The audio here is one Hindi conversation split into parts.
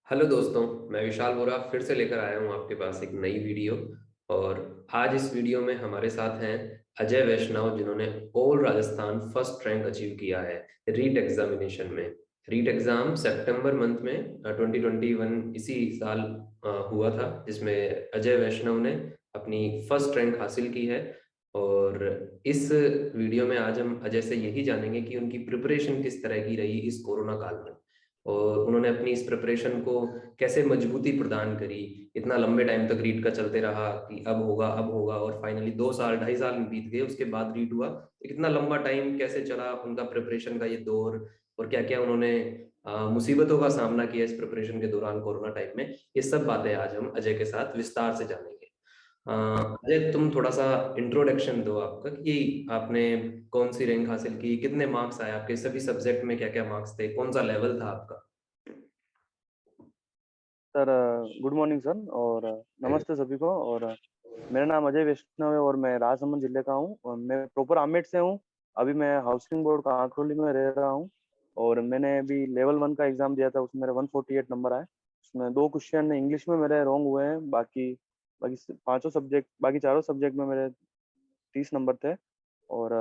हेलो दोस्तों। मैं विशाल बोरा फिर से लेकर आया हूँ आपके पास एक नई वीडियो। और आज इस वीडियो में हमारे साथ हैं अजय वैष्णव, जिन्होंने all Rajasthan first rank achieve किया है रीट एग्जामिनेशन में। रीट एग्जाम सितंबर मंथ में 2021 इसी साल हुआ था, जिसमें अजय वैष्णव ने अपनी फर्स्ट रैंक हासिल की है। और इस वीडियो में आज हम अजय से यही जानेंगे कि उनकी प्रिपरेशन किस तरह की रही इस कोरोना काल में, और उन्होंने अपनी इस प्रिपरेशन को कैसे मजबूती प्रदान करी। इतना लंबे टाइम तक रीट का चलते रहा कि अब होगा, और फाइनली 2 साल 2.5 साल बीत गए, उसके बाद रीट हुआ। तो कितना लंबा टाइम कैसे चला उनका प्रिपरेशन का ये दौर, और क्या क्या उन्होंने मुसीबतों का सामना किया इस प्रिपरेशन के दौरान कोरोना टाइम में, ये सब बातें आज हम अजय के साथ विस्तार से जानेंगे। अजय, तुम थोड़ा सा इंट्रोडक्शन दो आपका कि आपने कौन सी रैंक हासिल की, कितने मार्क्स आए आपके, सभी सब्जेक्ट में क्या क्या मार्क्स थे, कौन सा लेवल था आपका। Sir, good morning sir. और नमस्ते सभी को। और मेरा नाम अजय वैष्णव है और मैं राजसमंद जिले का हूँ और मैं प्रॉपर आमेर से हूँ। अभी मैं हाउसिंग बोर्ड का आंकरोली में रह रहा हूँ। और मैंने अभी लेवल 1 का एग्जाम दिया था, उसमें मेरे 148 नंबर आए। उसमें 2 क्वेश्चन इंग्लिश में मेरे रॉन्ग हुए हैं। बाकी बाकी पांचों सब्जेक्ट बाकी चारों सब्जेक्ट में मेरे 30 नंबर थे। और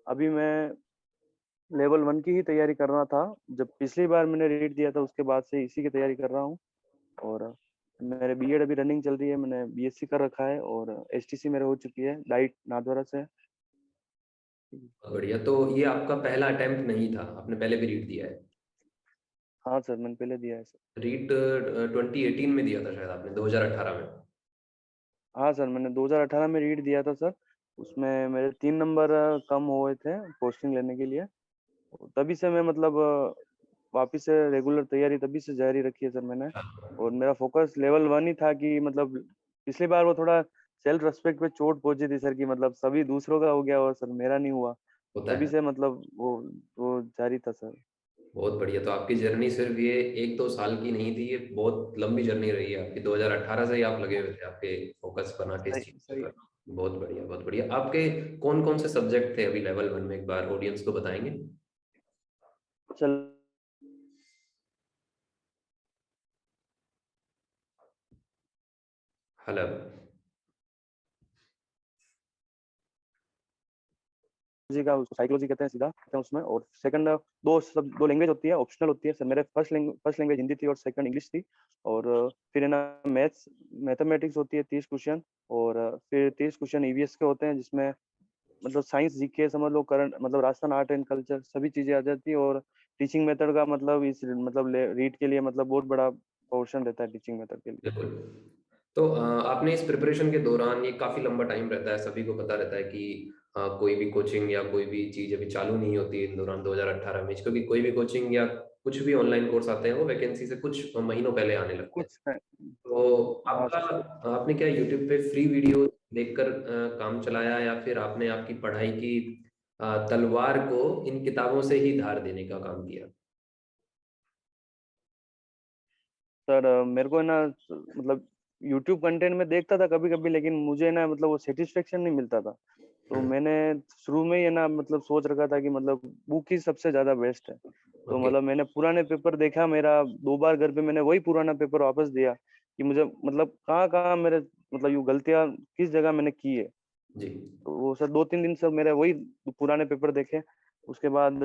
अभी मैं लेवल 1 की ही तैयारी कर रहा था। जब पिछली बार मैंने रीट दिया था उसके बाद से इसी की तैयारी कर रहा हूँ। और मेरे बीएड अभी रनिंग चल रही है। मैंने बीएससी कर रखा है और एसटीसी मेरे हो चुकी है डाइट नाथद्वारा से। बहुत बढ़िया। तो ये आपका पहला अटेम्प्ट नहीं था, आपने पहले भी रीट दिया है। हाँ सर, मैंने पहले दिया है सर। रीट 2018 में दिया था शायद आपने, 2018 में। हाँ सर, मैंने 2018 में रीट दिया था सर। उसमें मेरे 3 नंबर कम हुए थे पोस्टिंग लेने के लिए। तभी से मैं मतलब वापिस से रेगुलर तैयारी तभी से जारी रखी है सर मैंने। और मेरा फोकस लेवल 1 ही था कि मतलब पिछली बार वो थोड़ा सेल्फ रेस्पेक्ट पे चोट पहुंची थी सर, की मतलब सभी दूसरों का हो गया और सर मेरा नहीं हुआ। होता तभी है। से मतलब वो जारी था सर। बहुत बढ़िया। तो आपकी जर्नी सिर्फ ये 1-2 साल की नहीं थी, ये बहुत लंबी जर्नी रही है आपकी। 2018 से ही आप लगे हुए थे आपके फोकस बना के इस सही चीज के सही। ऊपर। बहुत बढ़िया, बहुत बढ़िया। आपके कौन कौन से सब्जेक्ट थे अभी लेवल 1 में, एक बार ऑडियंस को बताएंगे। चल हेलो। जी का साइकोलॉजी कहते हैं, सीधा कहते हैं उसमें। और सेकंड दो लैंग्वेज होती है, ऑप्शनल होती है सर। मेरे फर्स्ट लैंग्वेज हिंदी थी और सेकंड इंग्लिश थी। और फिर है ना मैथ्स मैथमेटिक्स होती है 30 क्वेश्चन। और फिर 30 क्वेश्चन ईवीएस के होते हैं, जिसमें मतलब साइंस जीके समझ लो, करंट मतलब राजस्थान आर्ट एंड कल्चर सभी चीजें आ जाती है। और टीचिंग मेथड का मतलब इस मतलब रीड के लिए मतलब बहुत बड़ा पोर्शन रहता है टीचिंग मेथड के लिए। बिल्कुल। तो आपने इस प्रिपरेशन के दौरान, ये काफी लंबा टाइम रहता है, सभी को पता रहता है कि कोई भी कोचिंग या कोई भी चीज अभी चालू नहीं होती इन दौरान 2018 में, क्योंकि कोई भी कोचिंग या कुछ भी ऑनलाइन कोर्स आते हैं वो वैकेंसी से कुछ महीनों पहले आने लगते हैं। कुछ है। तो हाँ आपका, सर। आपने क्या यूट्यूब पे फ्री वीडियो देखकर काम चलाया, या फिर आपने आपकी पढ़ाई की तलवार को इन किताबों से ही धार देने का काम किया। सर मेरे को है ना मतलब यूट्यूब कंटेंट में देखता था कभी कभी, लेकिन मुझे ना मतलब वो सेटिस्फेक्शन नहीं मिलता था। तो हम्म। मैंने शुरू में ही है ना मतलब सोच रखा था कि मतलब बुक ही सबसे ज्यादा बेस्ट है। तो ओके। मतलब मैंने पुराने पेपर देखा, मेरा 2 बार घर पे मैंने वही पुराना पेपर वापस दिया कि मुझे मतलब कहाँ कहाँ मेरे मतलब यूँ गलतियाँ किस जगह मैंने की है। जी। तो वो सर 2-3 दिन से मेरे वही पुराने पेपर देखे। उसके बाद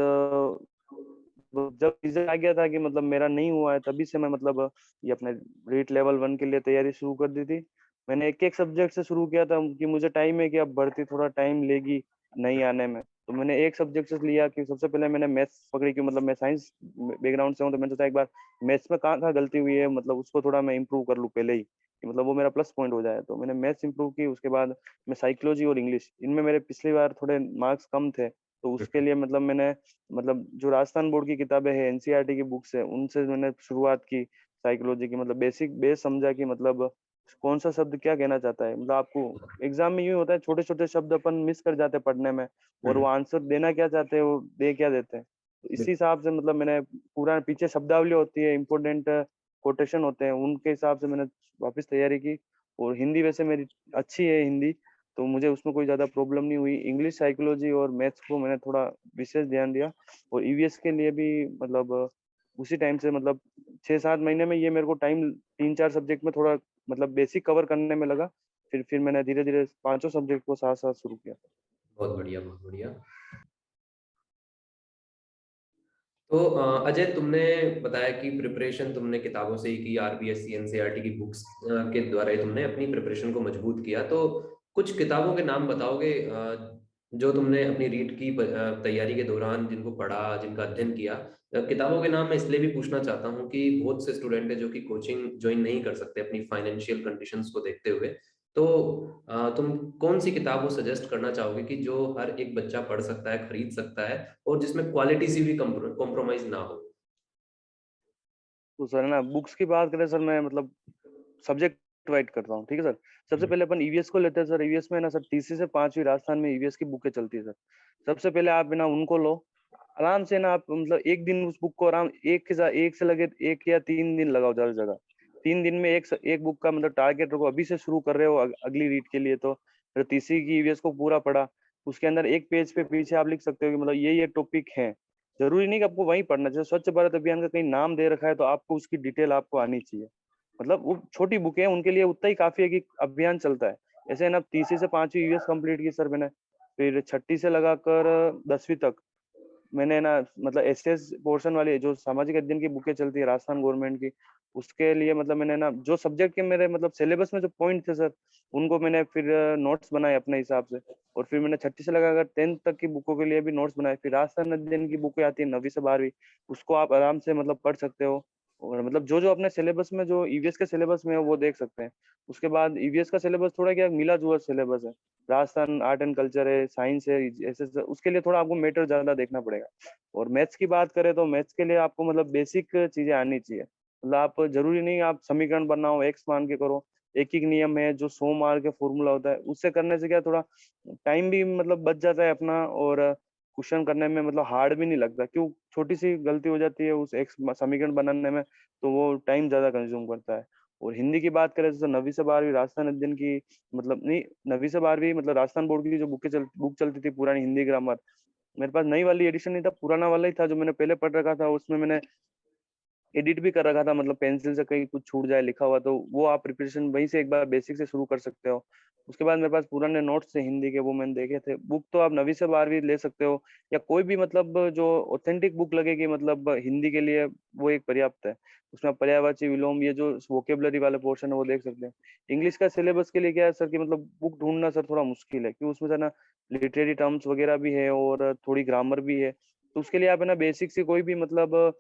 तो जब रिजल्ट आ गया था कि मतलब मेरा नहीं हुआ है, तभी से मैं मतलब ये अपने रीट लेवल 1 के लिए तैयारी शुरू कर दी थी। मैंने एक एक सब्जेक्ट से शुरू किया था कि मुझे टाइम है कि अब भर्ती थोड़ा टाइम लेगी नहीं आने में। तो मैंने एक सब्जेक्ट से लिया कि सबसे पहले मैंने मैथ्स पकड़ी, कि मतलब मैं साइंस बैकग्राउंड से हूँ, तो मैंने सोचा एक बार मैथ्स में कहाँ कहाँ गलती हुई है मतलब उसको थोड़ा मैं इंप्रूव कर लूँ पहले ही, कि मतलब वो मेरा प्लस पॉइंट हो जाए। तो मैंने मैथ्स इंप्रूव की। उसके बाद मैं साइकोलॉजी और इंग्लिश, इनमें मेरे पिछली बार थोड़े मार्क्स कम थे। तो उसके लिए मतलब मैंने मतलब जो राजस्थान बोर्ड की किताबें हैं, एनसीईआरटी की बुक्स है, उनसे मैंने शुरुआत की साइकोलॉजी की। मतलब बेसिक बेस समझा कि मतलब कौन सा शब्द क्या कहना चाहता है। मतलब आपको एग्जाम में यूं होता है, छोटे छोटे शब्द अपन मिस कर जाते हैं पढ़ने में, और वो हम्म। आंसर देना क्या चाहते हैं वो दे क्या देते हैं। तो इसी हिसाब से मतलब मैंने पूरा पीछे शब्दावली होती है, इंपोर्टेंट कोटेशन होते हैं, उनके हिसाब से मैंने वापस तैयारी की। और हिंदी वैसे मेरी अच्छी है हिंदी, तो मुझे उसमें कोई ज्यादा प्रॉब्लम नहीं हुई। इंग्लिश, साइकोलॉजी और मैथ्स को मैंने थोड़ा विशेष ध्यान दिया। और ईवीएस के लिए भी मतलब उसी टाइम से मतलब 6-7 महीने में ये मेरे को टाइम 3-4 सब्जेक्ट में थोड़ा मतलब बेसिक कवर करने में लगा। फिर मैंने धीरे-धीरे पाँचों सब्जेक्ट को साथ-साथ शुरू किया। बहुत बढ़िया, बहुत बढ़िया। तो अजय, तुमने बताया कि प्रिपरेशन तुमने किताबों से ही की, आरबीएससी एनसीईआरटी की बुक्स के द्वारा ही तुमने अपनी प्रिपरेशन को मजबूत किया। तो कुछ किताबों के नाम बताओगे जो तुमने अपनी रीट की तैयारी के दौरान जिनको पढ़ा, जिनका अध्ययन किया। किताबों के नाम मैं इसलिए भी पूछना चाहता हूँ कि बहुत से स्टूडेंट है जो कि कोचिंग ज्वाइन नहीं कर सकते अपनी फाइनेंशियल कंडीशंस को देखते हुए। तो तुम कौन सी किताब वो सजेस्ट करना चाहोगे कि जो हर एक बच्चा पढ़ सकता है, खरीद सकता है, और जिसमें क्वालिटी से भी कॉम्प्रोमाइज ना हो? तो सर ना बुक्स की बात करें सर, मैं मतलब सब्जेक्ट डिवाइड करता हूँ, ठीक है सर। सबसे हम्म। पहले अपन ईवीएस को लेते हैं सर। ईवीएस में ना सर तीसरी से पांचवी राजस्थान में ईवीएस की बुकें चलती है सर। सबसे पहले आप ना उनको लो, आराम से ना आप मतलब एक दिन उस बुक को आराम एक से लगे 1 या 3 दिन लगाओ ज्यादा से ज्यादा। 3 दिन में एक बुक का मतलब टारगेट रखो। अभी से शुरू कर रहे हो अगली रीड के लिए, तो फिर तीसरी की ईवीएस को पूरा पढ़ा। उसके अंदर एक पेज पे पीछे आप लिख सकते हो कि मतलब ये टॉपिक है। जरूरी नहीं कि आपको वही पढ़ना चाहिए। स्वच्छ भारत अभियान का कहीं नाम दे रखा है तो आपको उसकी डिटेल आपको आनी चाहिए। मतलब वो छोटी बुक है, उनके लिए उतना ही काफी है कि अभियान चलता है। ऐसे ना तीसरी से पांचवी यूएस कंप्लीट की सर मैंने। फिर छठी से लगाकर 10वीं तक मैंने ना मतलब एसएस पोर्शन वाली जो सामाजिक अध्ययन की बुकें चलती है राजस्थान गवर्नमेंट की, उसके लिए मतलब मैंने ना जो सब्जेक्ट के मेरे मतलब सिलेबस में जो पॉइंट थे सर, उनको मैंने फिर नोट्स बनाए अपने हिसाब से। और फिर मैंने छठी से लगाकर 10th तक की बुकों के लिए भी नोट्स बनाए। फिर राजस्थान अध्ययन की बुकें आती है 9वीं से 12वीं, उसको आप आराम से मतलब पढ़ सकते हो। और मतलब जो जो अपने सिलेबस में जो ईवीएस के सिलेबस में है वो देख सकते हैं। उसके बाद ईवीएस का सिलेबस थोड़ा क्या मिला जुला सिलेबस है। राजस्थान आर्ट एंड कल्चर है, साइंस है, ऐसे उसके लिए थोड़ा आपको मैटर ज्यादा देखना पड़ेगा। और मैथ्स की बात करें तो मैथ्स के लिए आपको मतलब बेसिक चीजें आनी चाहिए। मतलब आप जरूरी नहीं आप समीकरण बनाओ एक्स मान के करो। एक एक नियम है जो 100 मार्क का फॉर्मूला होता है, उससे करने से क्या थोड़ा टाइम भी मतलब बच जाता है अपना। और क्वेश्चन करने में मतलब हार्ड भी नहीं लगता, क्यों छोटी सी गलती हो जाती है उस एक्स समीकरण बनाने में, तो वो टाइम ज्यादा कंज्यूम करता है। और हिंदी की बात करें तो 9वीं से 12वीं राजस्थान अध्ययन की मतलब नहीं, 9वीं से 12वीं मतलब राजस्थान बोर्ड की जो बुक चलती थी पुरानी हिंदी ग्रामर, मेरे पास नई वाली एडिशन नहीं था, पुराना वाला ही था जो मैंने पहले पढ़ रखा था। उसमें मैंने एडिट भी कर रखा था, मतलब पेंसिल से कहीं कुछ छूट जाए लिखा हुआ तो वो आप प्रिपरेशन वहीं से एक बार बेसिक से शुरू कर सकते हो। उसके बाद मेरे पास पुराने नोट्स थे हिंदी के, वो मैंने देखे थे। बुक तो आप 9वीं से 12वीं ले सकते हो, या कोई भी मतलब जो ऑथेंटिक बुक लगेगी मतलब हिंदी के लिए, वो एक पर्याप्त है। उसमें आप पर्यायवाची विलोम ये जो वोकेबलरी वाले पोर्शन है वो देख सकते हैं। इंग्लिश का सिलेबस के लिए क्या है सर कि मतलब बुक ढूंढना सर थोड़ा मुश्किल है, क्योंकि उसमें सर ना लिटरेरी टर्म्स वगैरह भी है और थोड़ी ग्रामर भी है। तो उसके लिए आप है ना बेसिक से कोई भी मतलब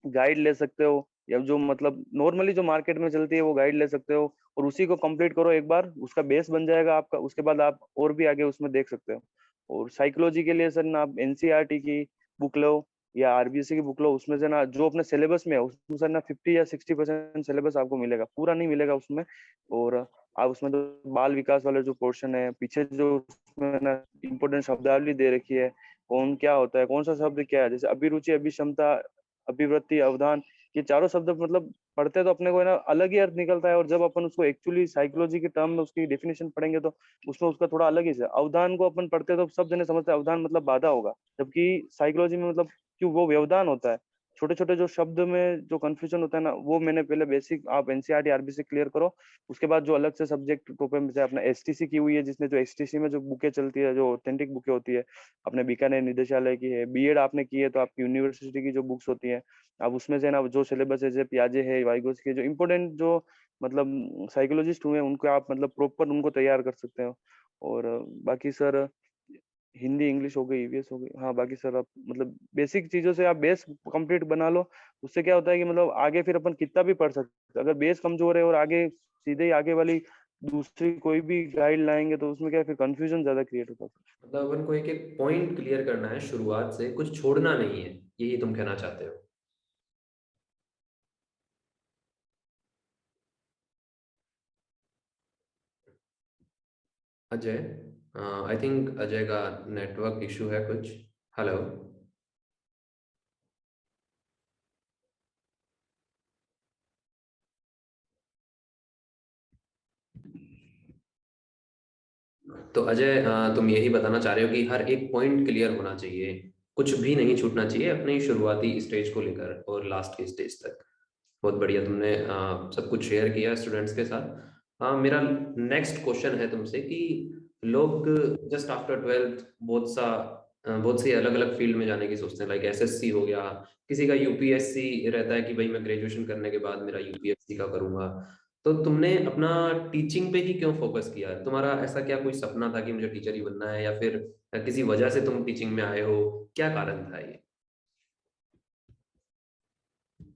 गाइड ले सकते हो, या जो मतलब नॉर्मली जो मार्केट में चलती है वो गाइड ले सकते हो। और उसी को कंप्लीट करो एक बार, उसका बेस बन जाएगा आपका। उसके बाद आप और भी आगे उसमें देख सकते हो। और साइकोलॉजी के लिए सर ना आप एनसीईआरटी की बुक लो या आरबीएससी की बुक लो। उसमें से ना जो अपने सिलेबस में है उसमें सर ना 50 या 60% सिलेबस आपको मिलेगा, पूरा नहीं मिलेगा उसमें। और आप उसमें तो बाल विकास वाले जो पोर्शन है पीछे जो उसमें ना इम्पोर्टेंट शब्दावली दे रखी है, कौन क्या होता है, कौन सा शब्द क्या है, जैसे अभिरुचि, अभिक्षमता, अभिवृत्ति, अवधान, ये चारों शब्द मतलब पढ़ते तो अपने को है ना अलग ही अर्थ निकलता है। और जब अपन उसको एक्चुअली साइकोलॉजी के टर्म में उसकी डेफिनेशन पढ़ेंगे तो उसमें उसका थोड़ा अलग ही है। अवधान को अपन पढ़ते तो सब जने समझते हैं अवधान मतलब बाधा होगा, जबकि साइकोलॉजी में मतलब क्यों वो व्यवधान होता है। छोटे छोटे जो शब्द में जो कंफ्यूजन होता है ना, वो मैंने पहले बेसिक आप एनसीईआरटी आरबीसी क्लियर करो। उसके बाद जो अलग से सब्जेक्ट टॉपिक में से अपना एसटीसी की हुई है, जिसने जो एसटीसी में जो बुकें चलती है जो ऑथेंटिक बुकें होती है, अपने बीकानेर निदेशालय की है। बीएड आपने की है तो आपकी यूनिवर्सिटी की जो बुक्स होती है, अब उसमें से ना जो सिलेबस है जैसे पियाजे है, वाइगोस के जो इम्पोर्टेंट जो मतलब साइकोलॉजिस्ट हुए उनको आप मतलब प्रॉपर उनको तैयार कर सकते हो। और बाकी सर हिंदी इंग्लिश हो गई, ईवीएस हो गई, हाँ बाकी सर आप मतलब बेसिक चीजों से आप बेस कंप्लीट बना लो। उससे क्या होता है कि मतलब आगे फिर अपन कितना भी पढ़ सकते हैं। अगर बेस कमजोर है और आगे सीधे ही आगे वाली दूसरी कोई भी गाइड लाएंगे तो उसमें क्या है, फिर कंफ्यूजन ज्यादा क्रिएट होता है। मतलब अपन को एक एक पॉइंट क्लियर करना है शुरुआत से, कुछ छोड़ना नहीं है, यही तुम कहना चाहते हो? अजय, आई थिंक अजय का नेटवर्क इशू है कुछ। हेलो। तो अजय, तुम यही बताना चाह रहे हो कि हर एक पॉइंट क्लियर होना चाहिए, कुछ भी नहीं छूटना चाहिए अपनी शुरुआती स्टेज को लेकर और लास्ट के स्टेज तक? बहुत बढ़िया, तुमने सब कुछ शेयर किया स्टूडेंट्स के साथ। मेरा नेक्स्ट क्वेश्चन है तुमसे कि लोग जस्ट आफ्टर ट्वेल्थ बहुत सी अलग अलग फील्ड में जाने की सोचते हैं, लाइक एसएससी हो गया, किसी का यूपीएससी रहता है कि भाई मैं ग्रेजुएशन करने के बाद मेरा यूपीएससी का करूंगा। तो तुमने अपना टीचिंग पे ही क्यों फोकस किया है? तुम्हारा ऐसा क्या कोई सपना था कि मुझे टीचर ही बनना है, या फिर किसी वजह से तुम टीचिंग में आए हो? क्या कारण था ये?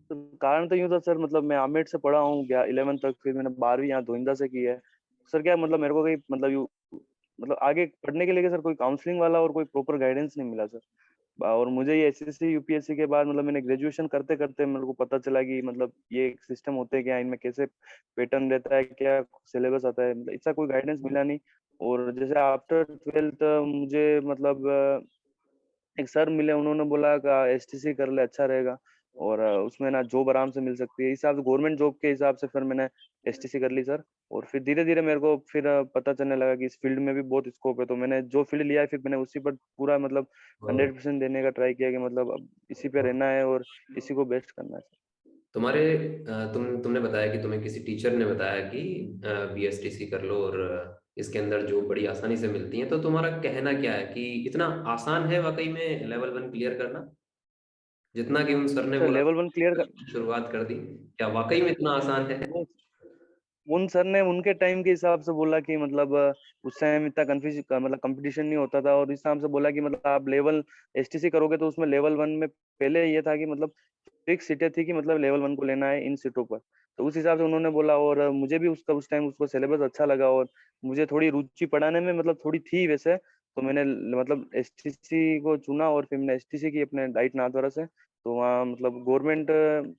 तो कारण तो यूँ था सर, मतलब मैं आमेर से पढ़ा हूँ क्या 11th तक, फिर मैंने 12वीं यहाँ धोइंदा से की है। सर क्या मतलब मेरे को कहीं मतलब यू मतलब आगे पढ़ने के लिए सर कोई काउंसलिंग वाला और कोई प्रॉपर गाइडेंस नहीं मिला सर। और मुझे ये एसएससी यूपीएससी के बाद मतलब मैंने ग्रेजुएशन करते करते मेरे को पता चला कि मतलब ये एक सिस्टम होते हैं क्या, इनमें कैसे पैटर्न रहता है, क्या सिलेबस आता है, मतलब इसका कोई गाइडेंस मिला नहीं। और जैसे आफ्टर ट्वेल्थ मुझे मतलब एक सर मिले, उन्होंने बोला कि एसटीसी कर ले अच्छा रहेगा, और उसमें ना जॉब आराम से मिल सकती है, इस हिसाब से गवर्नमेंट जॉब के हिसाब से फिर मैंने एसटीसी कर ली सर। और फिर धीरे धीरे मेरे को फिर पता चलने लगा कि इस फील्ड में भी बहुत स्कोप है, तो मैंने जो फील्ड लिया है फिर मैंने उसी पर पूरा मतलब 100% देने का ट्राई किया कि मतलब अब इसी पे रहना है और इसी को बेस्ट करना है। तुम्हारे तुमने बताया कि तुम्हें किसी टीचर ने बताया कि बीएसटीसी कर लो और इसके अंदर जो बड़ी आसानी से मिलती है, तो तुम्हारा कहना क्या है कि इतना आसान है वाकई में लेवल 1 क्लियर करना, जितना कि उन सर ने सर बोला लेवल 1 क्लियर कर शुरुआत कर दी? क्या वाकई में इतना आसान है? वो उन सर ने उनके टाइम के हिसाब से बोला कि मतलब उस टाइम इतना कंफ्यूज मतलब कंपटीशन नहीं होता था, और इस हिसाब से बोला कि मतलब आप लेवल एसटीसी करोगे तो उसमें लेवल 1 में पहले ये था कि मतलब फिक्स सीटें थी कि मतलब लेवल 1 को लेना है इन सीटों पर। तो उस हिसाब से उन्होंने बोला, और मुझे भी उसका उस टाइम उसको सिलेबस अच्छा लगा, और मुझे थोड़ी रुचि पढ़ाने में मतलब थोड़ी थी वैसे, तो मैंने मतलब एसटीसी को चुना, और फिर मैंने एसटीसी की अपने डाइट नाथद्वारा से। तो वहाँ मतलब गवर्नमेंट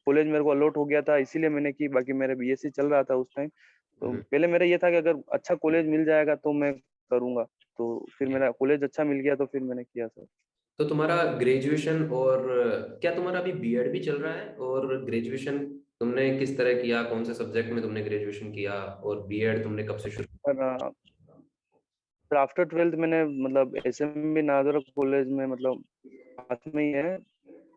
कॉलेज मेरे को अलॉट हो गया था, इसीलिए मैंने की, बाकी मेरे बीएससी चल रहा था उस टाइम। तो हम्म। पहले मेरा ये था कि अगर अच्छा कॉलेज मिल जाएगा तो मैं करूंगा, तो फिर मेरा कॉलेज अच्छा मिल गया तो फिर मैंने किया सर। तो तुम्हारा ग्रेजुएशन और क्या तुम्हारा अभी बीएड भी चल रहा है? और ग्रेजुएशन तुमने किस तरह किया, कौन से सब्जेक्ट में तुमने ग्रेजुएशन किया, और बीएड तुमने कब से शुरू? पर आफ्टर ट्वेल्थ मैंने मतलब एसएमबी नादर कॉलेज में, मतलब पास में ही है,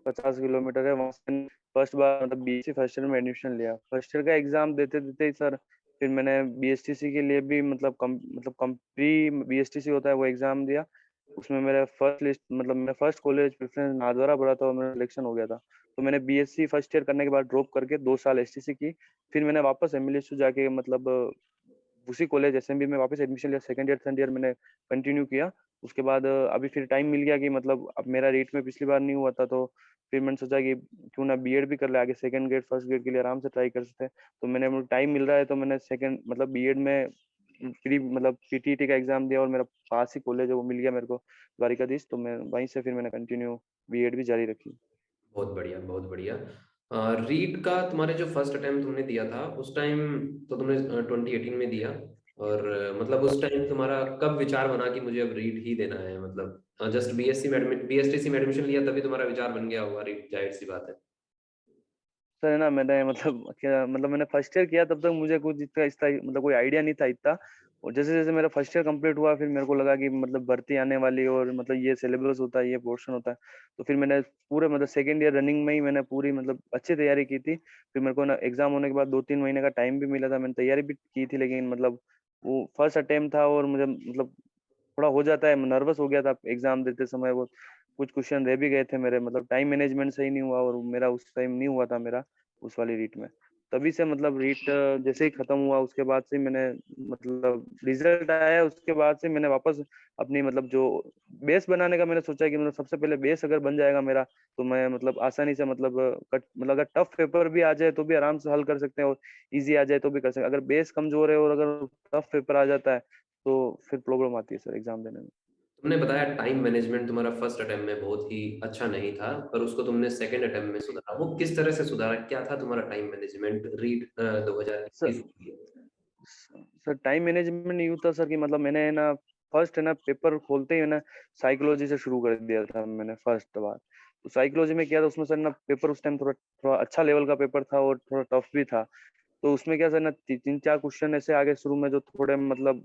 50 किलोमीटर है वहां से। फर्स्ट बार मतलब बीएससी फर्स्ट ईयर में एडमिशन लिया, फर्स्ट ईयर का एग्जाम देते देते ही सर फिर मैंने बीएसटीसी के लिए भी मतलब कम प्री बीएसटीसी होता है वो एग्जाम दिया। उसमें मेरा फर्स्ट लिस्ट मतलब मेरा फर्स्ट कॉलेज प्रेफरेंस नादौरा पड़ा था और मेरा सिलेक्शन हो गया था। तो मैंने बीएससी फर्स्ट ईयर करने के बाद ड्रॉप करके 2 साल एसटीसी की, फिर मैंने वापस एमएलएसयू जाके मतलब उसी कॉलेज एसएमबी में वापस एडमिशन लिया, सेकंड ईयर थर्ड ईयर मैंने कंटिन्यू किया। उसके बाद अभी फिर टाइम मिल गया कि मतलब अब मेरा रेट में पिछली बार नहीं हुआ था, तो फिर मैंने सोचा कि क्यों ना बीएड भी कर ले, आगे सेकंड ग्रेड फर्स्ट ग्रेड के लिए आराम से ट्राई कर सकते हैं। तो मैंने टाइम मिल रहा है तो मैंने सेकंड मतलब बीएड में प्री मतलब पीटीईटी का एग्जाम दिया, और मेरा पास ही कॉलेज है वो मिल गया मेरे को, द्वारिकाधीश। तो मैं वहीं से फिर मैंने कंटिन्यू बीएड भी जारी रखी। बहुत बढ़िया, बहुत बढ़िया। रीट का तुम्हारे जो फर्स्ट अटेम्प्ट तुमने दिया था उस टाइम, तो तुमने 2018 में दिया, और मतलब उस टाइम तुम्हारा कब विचार बना कि मुझे अब रीट ही देना है? मतलब जस्ट बीएसटीसी में एडमिशन लिया तभी तुम्हारा विचार बन गया होगा रीट, जाहिर सी बात है। सर है ना, मैंने मतलब क्या मतलब मैंने फर्स्ट ईयर किया तब तक मुझे कुछ इतना इसका मतलब कोई आइडिया नहीं था इतना। और जैसे जैसे मेरा फर्स्ट ईयर कंप्लीट हुआ फिर मेरे को लगा कि मतलब भर्ती आने वाली, और मतलब ये सिलेबस होता है, ये पोर्शन होता है। तो फिर मैंने पूरे मतलब सेकेंड ईयर रनिंग में ही मैंने पूरी मतलब अच्छी तैयारी की थी। फिर मेरे को ना एग्जाम होने के बाद 2-3 महीने का टाइम भी मिला था, मैंने तैयारी भी की थी, लेकिन मतलब वो फर्स्ट अटेम्प्ट था और मुझे मतलब थोड़ा हो जाता है, नर्वस हो गया था एग्जाम देते समय। वो कुछ क्वेश्चन रह भी गए थे मेरे, मतलब टाइम मैनेजमेंट सही नहीं हुआ, और मेरा उस टाइम नहीं हुआ था मेरा उस वाली रीट में। तभी से मतलब रीट जैसे ही खत्म हुआ उसके बाद से मैंने मतलब रिजल्ट आया उसके बाद से मैंने वापस अपनी मतलब जो बेस बनाने का मैंने सोचा कि मतलब सबसे पहले बेस अगर बन जाएगा मेरा, तो मैं मतलब आसानी से मतलब कट मतलब अगर टफ पेपर भी आ जाए तो भी आराम से हल कर सकते हैं, और इजी आ जाए तो भी कर सकते हैं। अगर बेस कमजोर है और अगर टफ पेपर आ जाता है तो फिर प्रॉब्लम आती है सर एग्जाम देने में। तुमने बताया टाइम मैनेजमेंट तुम्हारा फर्स्ट अटेम्प्ट में बहुत ही अच्छा नहीं था, पर उसको तुमने सेकंड अटेम्प्ट में सुधारा। वो किस तरह से सुधारा? क्या था तुम्हारा time management REET sir 2021? Sir time management यूँ था सर कि मतलब मैंने ना फर्स्ट है ना पेपर खोलते ही ना साइकोलॉजी से शुरू कर दिया था मैंने फर्स्ट बार। तो साइकोलॉजी में क्या था उसमें सर ना पेपर उस टाइम थोड़ा थोड़ा अच्छा लेवल का पेपर था और थोड़ा टफ भी था। तो उसमें क्या सर ना 3-4 क्वेश्चन ऐसे आगे शुरू में जो थोड़े मतलब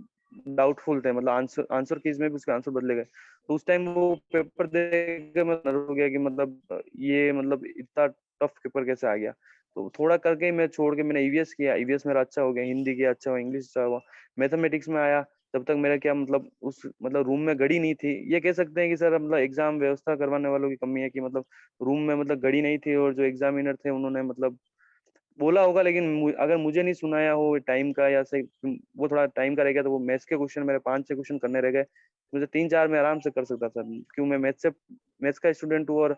डाउटफुल थे, मतलब आंसर आंसर कीज में भी उसके आंसर बदले गए। तो उस टाइम वो पेपर देख के मैं नर्वस हो गया कि मतलब ये मतलब इतना टफ पेपर कैसे आ गया। तो थोड़ा करके ही मैं छोड़ के मैंने ईवीएस किया, ईवीएस मेरा अच्छा हो गया, हिंदी किया अच्छा हुआ, इंग्लिश अच्छा हुआ, मैथमेटिक्स में आया। तब तक मेरा क्या मतलब उस मतलब रूम में घड़ी नहीं थी, ये कह सकते हैं कि सर मतलब एग्जाम व्यवस्था करवाने वालों की कमी है कि मतलब रूम में मतलब घड़ी नहीं थी, और जो एग्जामिनर थे उन्होंने मतलब बोला होगा, लेकिन अगर मुझे नहीं सुनाया हो टाइम का या से वो थोड़ा टाइम का रह गया, तो वो मैथ्स के क्वेश्चन मेरे 5-6 क्वेश्चन करने रह गए, मुझे 3-4 में आराम से कर सकता था। क्यों, मैं मैथ्स का स्टूडेंट हूँ,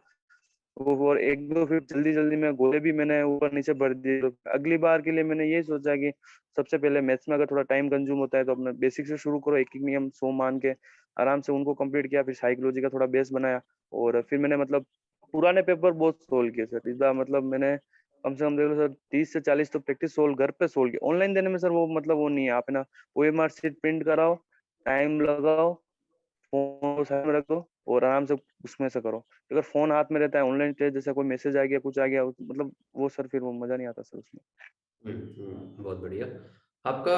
वो और एक दो फिर जल्दी जल्दी में गोले भी मैंने ऊपर नीचे भर दिए। तो अगली बार के लिए मैंने ये सोचा कि सबसे पहले मैथ्स में अगर थोड़ा टाइम कंज्यूम होता है तो अपना बेसिक से शुरू करो, एक एक नियम 100 मान के आराम से उनको कंप्लीट किया। फिर साइकोलॉजी का थोड़ा बेस बनाया, और फिर मैंने मतलब पुराने पेपर बहुत सोल्व किए सर इस बार। मतलब मैंने कम से कम देख लो सर 30 से 40 तो प्रैक्टिस सोल्व घर पे सोल्व किया। ऑनलाइन देने में सर वो मतलब वो नहीं है, आप है ना OMR शीट प्रिंट कराओ, टाइम लगाओ, फोन को साइड में रख दो और आराम से उसमें से करो। अगर फोन हाथ में रहता है, ऑनलाइन टेस्ट जैसा कोई मैसेज आ गया कुछ आ गया, मतलब वो सर फिर वो मजा नहीं आता सर उसमें। बहुत बढ़िया। आपका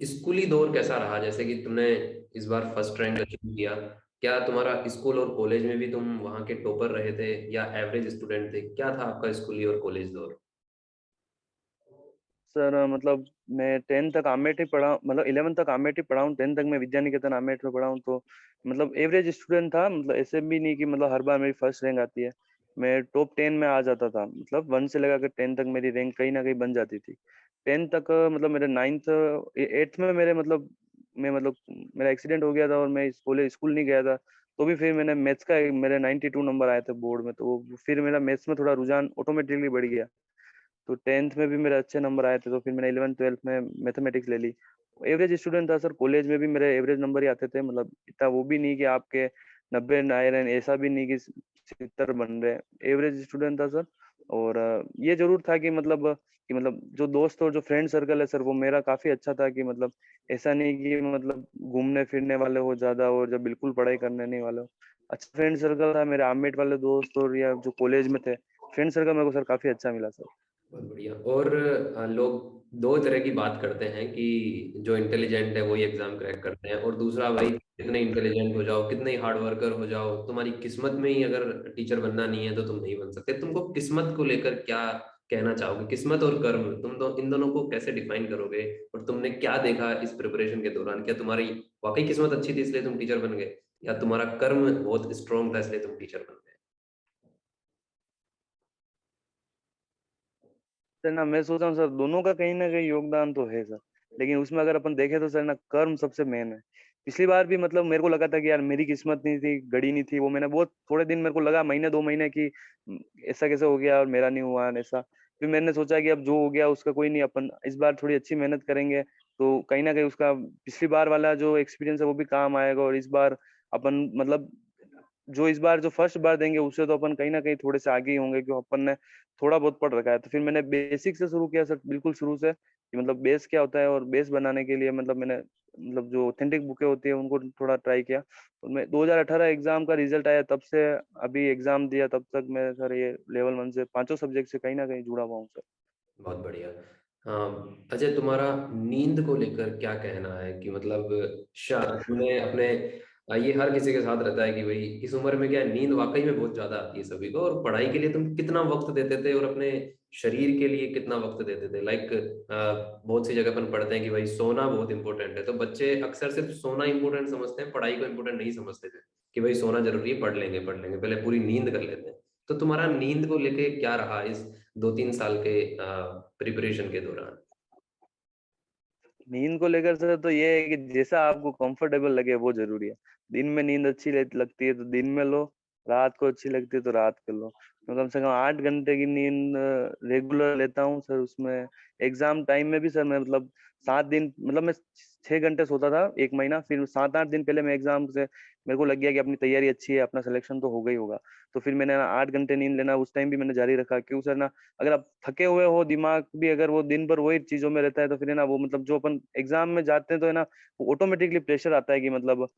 स्कूली दौर कैसा रहा, जैसे कि तुमने इस बार फर्स्ट रैंक अचीव किया, क्या तुम्हारा स्कूल और कॉलेज में भी तुम वहाँ के टॉपर रहे थे या एवरेज स्टूडेंट थे, क्या था आपका स्कूली और कॉलेज दौर? सर मतलब मैं 10th तक आमेट ही पढ़ा, मतलब 11th तक आमेट ही पढ़ा हूँ, 10th तक मैं विद्या निकेतन आमेट में पढ़ा हूँ। तो मतलब एवरेज स्टूडेंट था, मतलब ऐसे भी नहीं कि मतलब हर बार मेरी फर्स्ट रैंक आती है। मैं टॉप 10 में आ जाता था, मतलब 1 से लेकर 10 तक मेरी रैंक कहीं ना कहीं बन जाती थी। 10 तक मतलब मेरे 9th 8th में मेरे मतलब मैं मतलब मेरा एक्सीडेंट हो गया था और मैं कॉलेज स्कूल नहीं गया था। तो भी फिर मैंने मैथ्स का मेरे 92 नंबर आए थे बोर्ड में, तो फिर मेरा मैथ्स में थोड़ा रुझान ऑटोमेटिकली बढ़ गया। तो 10th में भी मेरे अच्छे नंबर आए थे, तो फिर मैंने 11th 12th में मैथमेटिक्स ले ली। एवरेज स्टूडेंट था सर, कॉलेज में भी मेरे एवरेज नंबर ही आते थे, मतलब इतना वो भी नहीं कि आपके 90 आए रहे, ऐसा भी नहीं कि 70 बन रहे। एवरेज स्टूडेंट था सर। और ये जरूर था कि मतलब जो दोस्त और जो फ्रेंड सर्कल है सर, वो मेरा काफी अच्छा था। कि मतलब ऐसा नहीं कि मतलब घूमने फिरने वाले हो ज्यादा और जब बिल्कुल पढ़ाई करने नहीं वाले हो। अच्छा फ्रेंड सर्कल था मेरे, आर्मेट वाले दोस्त और या जो कॉलेज में थे, फ्रेंड सर्कल मेरे को सर काफी अच्छा मिला सर। बहुत बढ़िया। और लोग दो तरह की बात करते हैं कि जो इंटेलिजेंट है वही एग्जाम क्रैक करते हैं, और दूसरा भाई कितने इंटेलिजेंट हो जाओ, कितने ही हार्ड वर्कर हो जाओ, तुम्हारी किस्मत में ही अगर टीचर बनना नहीं है तो तुम नहीं बन सकते। तुमको किस्मत को लेकर क्या कहना चाहोगे? किस्मत और कर्म, तुम दो इन दोनों को कैसे डिफाइन करोगे? और तुमने क्या देखा इस प्रिपरेशन के दौरान? क्या तुम्हारी वाकई किस्मत अच्छी थी इसलिए तुम टीचर बन गए, या तुम्हारा कर्म बहुत स्ट्रांग था इसलिए तुम टीचर बन गए? सर ना मैं सोच रहा हूँ सर, दोनों का कहीं ना कहीं योगदान तो है सर, लेकिन उसमें अगर अपन देखें तो सर ना कर्म सबसे मेन है। पिछली बार भी मतलब मेरे को लगा था कि यार मेरी किस्मत नहीं थी, गड़ी नहीं थी, वो मैंने बहुत थोड़े दिन मेरे को लगा, महीने 2 महीने की ऐसा कैसे हो गया और मेरा नहीं हुआ ऐसा। फिर मैंने सोचा कि अब जो हो गया उसका कोई नहीं, अपन इस बार थोड़ी अच्छी मेहनत करेंगे तो कहीं ना कहीं उसका पिछली बार वाला जो एक्सपीरियंस है वो भी काम आएगा। और इस बार अपन मतलब जो इस बार जो फर्स्ट बार देंगे उससे तो अपन कहीं ना कहीं थोड़े से आगे ही होंगे, क्योंकि अपन ने थोड़ा बहुत पढ़ रखा है। तो फिर मैंने बेसिक से शुरू किया सर, बिल्कुल शुरू से, कि मतलब बेस क्या होता है, और बेस बनाने के लिए मतलब मैंने मतलब जो ऑथेंटिक बुकें होती है उनको थोड़ा ट्राई किया। और मैं 2018 एग्जाम का रिजल्ट आया तब से अभी एग्जाम दिया तब तक मैं सर ये लेवल 1 से पांचों सब्जेक्ट से कहीं ना कहीं जुड़ा हुआ हूँ सर। बहुत बढ़िया। अजय, तुम्हारा नींद को लेकर क्या कहना है? कि मतलब तुमने अपने ये हर किसी के साथ रहता है कि भाई इस उम्र में क्या है, नींद वाकई में बहुत ज्यादा आती है सभी को, और पढ़ाई के लिए तुम कितना वक्त देते थे और अपने शरीर के लिए कितना वक्त देते थे? लाइक बहुत सी जगह पर पढ़ते हैं कि भाई सोना बहुत इंपॉर्टेंट है, तो बच्चे अक्सर सिर्फ सोना इंपॉर्टेंट समझते हैं, पढ़ाई को इंपॉर्टेंट नहीं समझते थे कि भाई सोना जरूरी है, पढ़ लेंगे, पहले पूरी नींद कर लेते हैं। तो तुम्हारा नींद को लेके क्या रहा इस 2-3 साल के प्रिपरेशन के दौरान? नींद को लेकर सर तो ये है कि जैसा आपको कंफर्टेबल लगे वो जरूरी है। दिन में नींद अच्छी लगती है तो दिन में लो, रात को अच्छी लगती है तो रात को लो। मैं कम से कम 8 घंटे की नींद रेगुलर लेता हूँ सर। उसमें एग्जाम टाइम में भी सर मैं मतलब 7 दिन मतलब मैं 6 घंटे सोता था 1 महीना, फिर 7-8 दिन पहले मैं एग्जाम से मेरे को लग गया कि अपनी तैयारी अच्छी है, अपना सिलेक्शन तो हो गई होगा। तो फिर मैंने ना 8 घंटे नींद लेना उस टाइम भी मैंने जारी रखा। क्यों सर ना, अगर आप थके हुए हो, दिमाग भी अगर वो दिन भर वही चीजों में रहता है तो फिर है ना वो मतलब जो अपन एग्जाम में जाते हैं तो है ना वो ऑटोमेटिकली प्रेशर आता है कि मतलब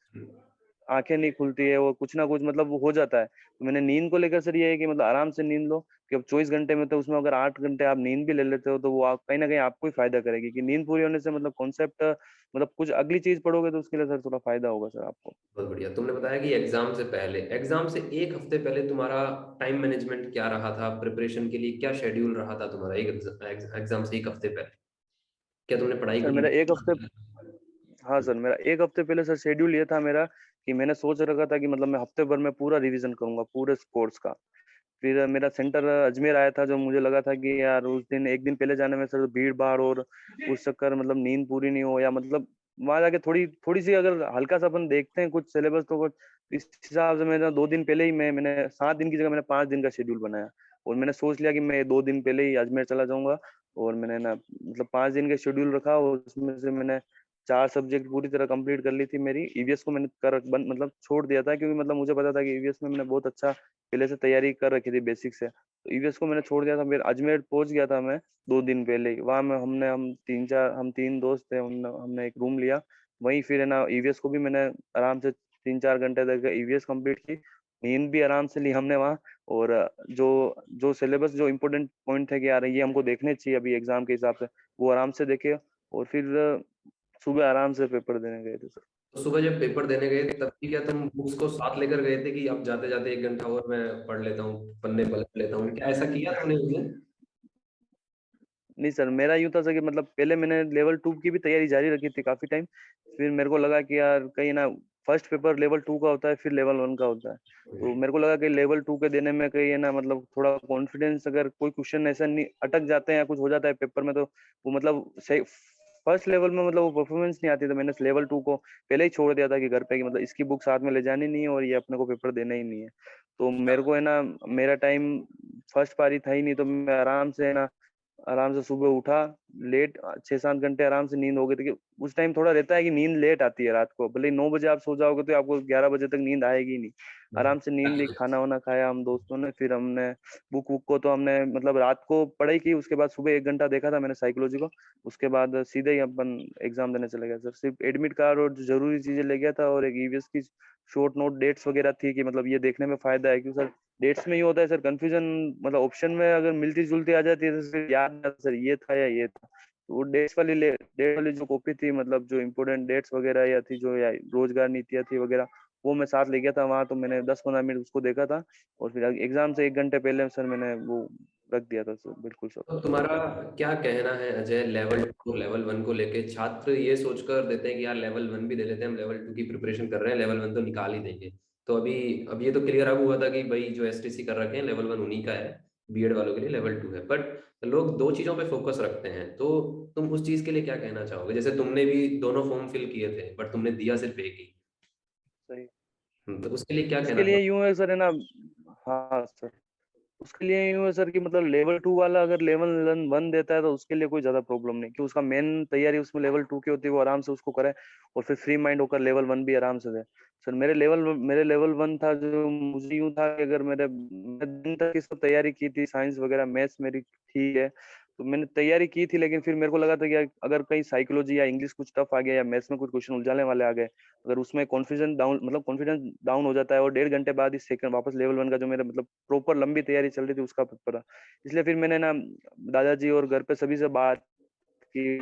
आंखें नहीं खुलती है, वो कुछ ना कुछ मतलब वो हो जाता है। तो मैंने नींद को लेकर सर ये है कि मतलब आराम से नींद लो, कि अब 24 घंटे में तो उसमें अगर 8 घंटे आप नींद भी ले लेते हो तो वो कहीं ना कहीं आपको ही फायदा करेगी, कि नींद पूरी होने से मतलब कॉन्सेप्ट मतलब कुछ अगली चीज पढ़ोगे तो उसके लिए सर थोड़ा फायदा होगा सर आपको। बहुत बढ़िया। तुमने बताया कि एग्जाम से पहले, एग्जाम से एक हफ्ते पहले तुम्हारा टाइम मैनेजमेंट क्या रहा था, प्रिपरेशन के लिए क्या शेड्यूल रहा था तुम्हारा एक एग्जाम से एक हफ्ते पहले? क्या तुमने पढ़ाई सर की? मेरा एक हफ्ते हाँ सर, मेरा एक हफ्ते पहले सर शेड्यूल ये था मेरा, कि मैंने सोच रखा था कि मतलब मैं हफ्ते भर में पूरा रिवीजन करूंगा पूरे कोर्स का। फिर मेरा सेंटर अजमेर आया था, जो मुझे लगा था कि यार उस दिन एक दिन पहले जाने में सर भीड़ भाड़ और उस चक्कर मतलब नींद पूरी नहीं हो, या मतलब वहां जाके थोड़ी थोड़ी सी अगर हल्का सा अपन देखते हैं कुछ सिलेबस तो इस हिसाब से मैंने 2 दिन पहले ही मैंने 7 दिन की जगह मैंने 5 दिन का शेड्यूल बनाया। और मैंने सोच लिया कि मैं 2 दिन पहले ही अजमेर चला जाऊंगा। और मैंने ना मतलब 5 दिन का शेड्यूल रखा, और उसमें से मैंने 4 सब्जेक्ट पूरी तरह कंप्लीट कर ली थी मेरी। ईवीएस को मैंने कर बंद मतलब छोड़ दिया था, क्योंकि मतलब मुझे पता था कि ईवीएस में मैंने बहुत अच्छा पहले से तैयारी कर रखी थी बेसिक से। तो ईवीएस को मैंने छोड़ दिया था। फिर अजमेर पहुंच गया था मैं 2 दिन पहले ही। वहां में हम 3 दोस्त थे, हमने एक रूम लिया। वहीं फिर है ना ईवीएस को भी मैंने आराम से 3-4 घंटे तक ईवीएस कंप्लीट की। नींद भी आराम से ली हमने वहाँ। और जो जो सिलेबस जो इम्पोर्टेंट पॉइंट है कि यार ये हमको देखने चाहिए अभी एग्जाम के हिसाब से, वो आराम से देखे। और फिर सुबह आराम से पेपर देने गए थे सर। तो सुबह जब पेपर देने गए तब भी क्या तुम बुक्स को साथ लेकर गए थे कि अब जाते जाते 1 घंटा और मैं पढ़ लेता हूँ, पन्ने पलट लेता हूँ, क्या ऐसा किया तुमने उस दिन? नहीं सर, मेरा यूं था सर कि मतलब पहले मैंने लेवल 2 की भी तैयारी जारी रखी थी काफी टाइम। फिर मेरे को लगा कि यार कहीं ना फर्स्ट पेपर लेवल 2 का होता है, फिर लेवल 1 का होता है। तो मेरे को लगा कि लेवल 2 के देने में कहीं है ना मतलब थोड़ा कॉन्फिडेंस, अगर कोई क्वेश्चन ऐसा नहीं अटक जाते हैं या कुछ हो जाता है पेपर में, तो वो मतलब सही फर्स्ट लेवल में मतलब वो परफॉर्मेंस नहीं आती। तो मैंने लेवल 2 को पहले ही छोड़ दिया था कि घर पे, कि मतलब इसकी बुक साथ में ले जानी नहीं है और ये अपने को पेपर देना ही नहीं है। तो मेरे को है ना मेरा टाइम फर्स्ट पारी था ही नहीं, तो मैं आराम से सुबह उठा लेट, 6-7 घंटे आराम से नींद हो गई थी। कि उस टाइम थोड़ा रहता है कि नींद लेट आती है रात को, भले ही 9 बजे आप सो जाओगे तो आपको 11 बजे तक नींद आएगी ही नहीं। आराम से नींद ली, खाना वाना खाया हम दोस्तों ने, फिर हमने बुक वुक को तो हमने मतलब रात को पढ़ाई की। उसके बाद सुबह 1 घंटा देखा था मैंने साइकोलॉजी को। उसके बाद सीधे ही अपन एग्जाम देने चले गए सर। सिर्फ एडमिट कार्ड और जो जरूरी चीजें ले गया था, और एक ईवीएस की शॉर्ट नोट डेट्स वगैरह थी, कि मतलब ये देखने में फायदा है, क्योंकि सर डेट्स में ये होता है सर कंफ्यूजन, मतलब ऑप्शन में अगर मिलती जुलती आ जाती है तो फिर याद नहीं आता सर ये था या ये था। तो वो डेट वाली जो कॉपी थी, मतलब जो इम्पोर्टेंट डेट्स वगैरह या थी, जो या रोजगार नीतियां थी वगैरह, वो मैं साथ ले गया था वहां। तो मैंने 10-15 मिनट उसको देखा था। और फिर एग्जाम से 1 घंटे पहले सर मैंने वो रख दिया था सर, बिल्कुल सब। तो तुम्हारा क्या कहना है अजय, लेवल 2 लेवल 1 को लेके? छात्र ये सोचकर देते हैं कि यार लेवल 1 भी दे लेते हैं, हम लेवल 2 की प्रिपरेशन कर रहे हैं, लेवल 1 तो निकाल ही देंगे। तो अभी अब ये तो क्लियर अब हुआ था कि भाई जो एसटीसी कर रखे हैं लेवल 1 उन्हीं का है, बीएड वालों के लिए लेवल 2 है। बट लोग दो चीजों पे फोकस रखते हैं, तो तुम उस चीज के लिए क्या कहना चाहोगे? जैसे तुमने भी दोनों फॉर्म फिल किए थे बट तुमने दिया सिर्फ एक ही। सही। तो उसके लिए क्या उसके कहना लिए चाहोगे? यूं है सर, है ना। हाँ सर, उसके लिए यूं है सर कि मतलब लेवल 2 वाला अगर लेवल 1 देता है तो उसके लिए कोई ज्यादा प्रॉब्लम नहीं, कि उसका मेन तैयारी उसमें लेवल 2 की होती है, वो आराम से उसको करे। और फिर फ्री माइंड होकर लेवल 1 भी आराम से दे। सर मेरे लेवल 1 था, जो मुझे यूं था कि अगर मैं दिन तक की सब तैयारी की थी, साइंस वगैरह मैथ्स मेरी ठीक है, तो मैंने तैयारी की थी। लेकिन फिर मेरे को लगा था कि अगर कहीं साइकोलॉजी या इंग्लिश कुछ टफ आ गया, या मैथ्स में कुछ क्वेश्चन उलझाने वाले आ गए, अगर उसमें कॉन्फिडेंस डाउन हो जाता है, और 1.5 घंटे बाद ही सेकंड वापस लेवल 1 का जो मेरा मतलब प्रॉपर लंबी तैयारी चल रही थी उसका पेपर था। इसलिए फिर मैंने ना दादाजी और घर पे सभी से बात की,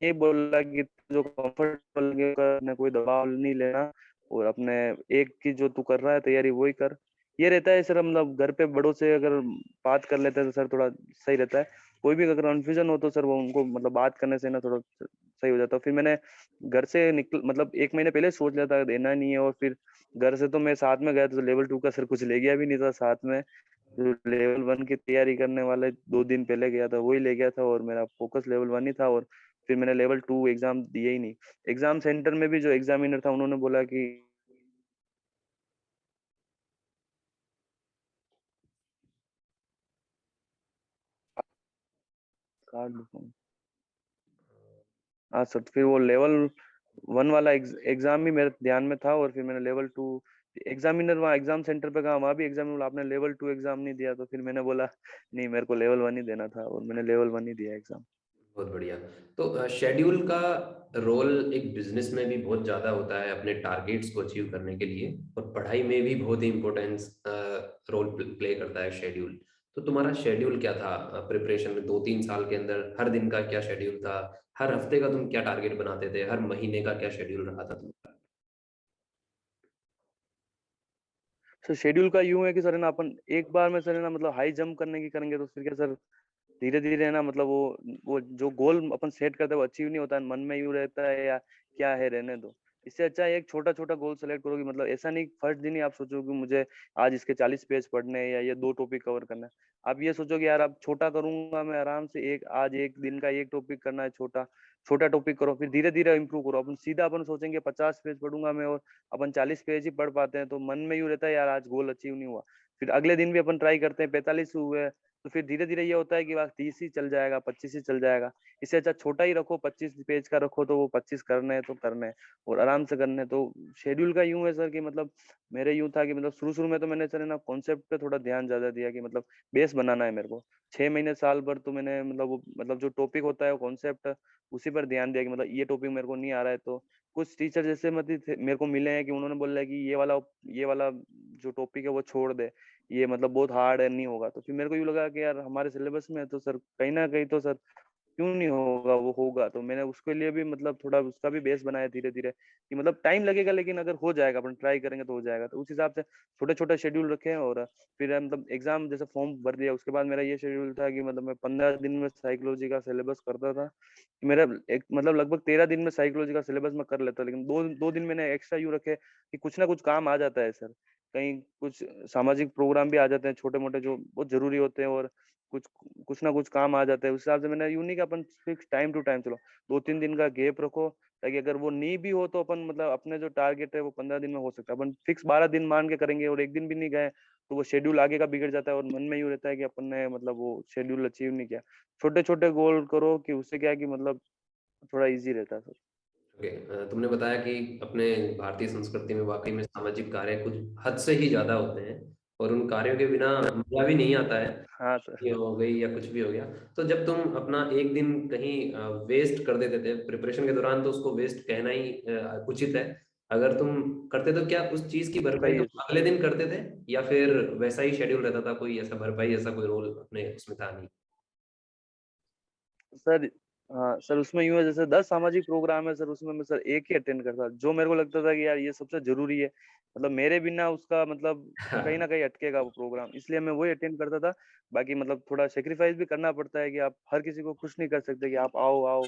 ये बोला कि जो कंफर्टेबल लगे करना, कोई दबाव नहीं लेना, और अपने एक की जो तू कर रहा है तैयारी वही कर। ये रहता है सर, मतलब घर पे बड़ों से अगर बात कर लेते हैं तो सर थोड़ा सही रहता है। कोई भी अगर कंफ्यूजन हो तो सर वो उनको मतलब बात करने से ना थोड़ा सही हो जाता है। फिर मैंने घर से निकल मतलब 1 महीने पहले सोच लिया था देना नहीं है। और फिर घर से तो मैं साथ में गया, तो लेवल 2 का सर कुछ ले गया भी नहीं था साथ में। जो लेवल 1 की तैयारी करने वाले 2 दिन पहले गया था वही ले गया था, और मेरा फोकस लेवल 1 ही था। और फिर मैंने लेवल 2 एग्जाम दिए ही नहीं। एग्जाम सेंटर में भी जो एग्जामिनर था उन्होंने बोला कि कार्ड दिखाऊं? हाँ सर, फिर वो लेवल 1 वाला एग्जाम भी मेरे ध्यान में था। और फिर मैंने लेवल 2 एग्जामिनर वहाँ एग्जाम सेंटर पे कहा, वहाँ भी एग्जामिनर बोला आपने लेवल 2 एग्जाम नहीं दिया। तो फिर मैंने बोला नहीं, मेरे को लेवल 1 ही देना था, और मैंने लेवल 1 ही दिया एग्जाम। बहुत बढ़िया। तो शेड्यूल का रोल एक बिजनेस में भी बहुत ज़्यादा होता है अपने टारगेट्स को अचीव करने के लिए, और पढ़ाई में भी बहुत ही इम्पोर्टेंस रोल प्ले करता है शेड्यूल। तो तुम्हारा शेड्यूल क्या था प्रिपरेशन में? 2-3 साल के अंदर हर दिन का क्या शेड्यूल था? हर हफ्ते का तुम क्या टारगेट बनाते थे? हर महीने का क्या शेड्यूल रहा था तुम्हारा? सर शेड्यूल का यूं है कि सर है ना, अपन एक बार में सर है ना मतलब हाई जंप करने की करेंगे तो फिर क्या सर, धीरे धीरे है ना मतलब वो जो गोल अपन सेट करते हैं वो अचीव नहीं होता है, मन में यूं रहता है या क्या है, रहने दो। इससे अच्छा है एक छोटा छोटा गोल सेलेक्ट करो कि मतलब ऐसा नहीं फर्स्ट दिन ही आप सोचो कि मुझे आज इसके 40 पेज पढ़ने हैं या ये 2 टॉपिक कवर करना है। आप ये सोचो कि यार अब छोटा करूंगा मैं आराम से, एक आज एक दिन का एक टॉपिक करना है, छोटा छोटा टॉपिक करो, फिर धीरे धीरे इंप्रूव करो। अपन सीधा अपन सोचेंगे 50 पेज पढ़ूंगा मैं और अपन 40 पेज ही पढ़ पाते हैं तो मन में यूं रहता है यार आज गोल अचीव नहीं हुआ। फिर अगले दिन भी अपन ट्राई करते हैं 45 हुए, तो फिर धीरे धीरे ये होता है कि बस 30 ही चल जाएगा, 25 ही चल जाएगा। इससे अच्छा छोटा ही रखो, 25 पेज का रखो तो वो 25 करने हैं तो करने हैं और आराम से करने हैं। तो शेड्यूल का यूं है सर कि मतलब मेरे यूं था कि मतलब शुरू शुरू में तो मैंने सर है ना कॉन्सेप्ट पे थोड़ा ध्यान ज्यादा दिया कि मतलब बेस बनाना है मेरे को। 6 महीने साल भर तो मैंने मतलब मतलब जो टॉपिक होता है वो कॉन्सेप्ट उसी पर ध्यान दिया कि मतलब ये टॉपिक मेरे को नहीं आ रहा है तो कुछ टीचर जैसे मतलब मेरे को मिले हैं कि उन्होंने बोला है कि ये वाला जो टॉपिक है वो छोड़ दे, ये मतलब बहुत हार्ड है, नहीं होगा। तो फिर मेरे को यूँ लगा कि यार हमारे सिलेबस में है तो सर कहीं ना कहीं तो सर क्यों नहीं होगा, वो होगा। तो मैंने उसके लिए भी मतलब थोड़ा उसका भी बेस बनाया धीरे धीरे कि मतलब टाइम लगेगा लेकिन अगर हो जाएगा, अपन ट्राई करेंगे तो हो जाएगा। तो उस हिसाब से छोटे छोटे शेड्यूल रखे और फिर मतलब एग्जाम जैसे फॉर्म भर दिया उसके बाद मेरा ये शेड्यूल था कि मतलब मैं 15 दिन में साइकोलॉजी का सिलेबस करता था। मेरा एक मतलब लगभग 13 दिन में साइकोलॉजी का सिलेबस मैं कर लेता, लेकिन दो दो दिन मैंने एक्स्ट्रा यूं रखे कि कुछ ना कुछ काम आ जाता है सर। कहीं कुछ सामाजिक प्रोग्राम भी आ जाते हैं छोटे मोटे जो बहुत जरूरी होते हैं और कुछ कुछ ना कुछ काम आ जाता है। उस हिसाब से मैंने यूं नहीं कि अपन फिक्स टाइम टू टाइम चलो, 2-3 दिन का गैप रखो ताकि अगर वो नहीं भी हो तो अपन मतलब अपने जो टारगेट है वो 15 दिन में हो सकता है। अपन फिक्स 12 दिन मान के करेंगे और एक दिन भी नहीं गए तो वो शेड्यूल आगे का बिगड़ जाता है और मन में यूं रहता है कि अपन ने मतलब वो शेड्यूल अचीव नहीं किया। छोटे छोटे गोल करो कि उससे क्या है कि मतलब थोड़ा इजी रहता है सर। ओके, तुमने बताया कि अपने भारतीय संस्कृति में वाकई में सामाजिक कार्य कुछ हद से ही ज्यादा होते हैं, और उन कार्यों के बिना मजा भी नहीं आता है। हाँ सर। ये हो गई या कुछ भी हो गया। तो जब तुम अपना एक दिन कहीं वेस्ट कर देते थे प्रिपरेशन के दौरान, तो उसको वेस्ट कहना ही उचित है। अगर तुम करते तो क्या उस चीज की भरपाई सही है तुम अगले दिन करते थे, या फिर वैसा ही शेड्यूल रहता था? कोई ऐसा भरपाई, ऐसा कोई रोल अपने उसमें था नहीं? सर। हाँ सर, उसमें यूं है जैसे 10 सामाजिक प्रोग्राम है सर, उसमें मैं सर एक ही अटेंड करता जो मेरे को लगता था कि यार ये सबसे जरूरी है, मतलब मेरे बिना उसका मतलब कहीं ना कहीं अटकेगा वो प्रोग्राम, इसलिए मैं वही अटेंड करता था। बाकी मतलब थोड़ा सेक्रीफाइस भी करना पड़ता है कि आप हर किसी को खुश नहीं कर सकते कि आप आओ आओ,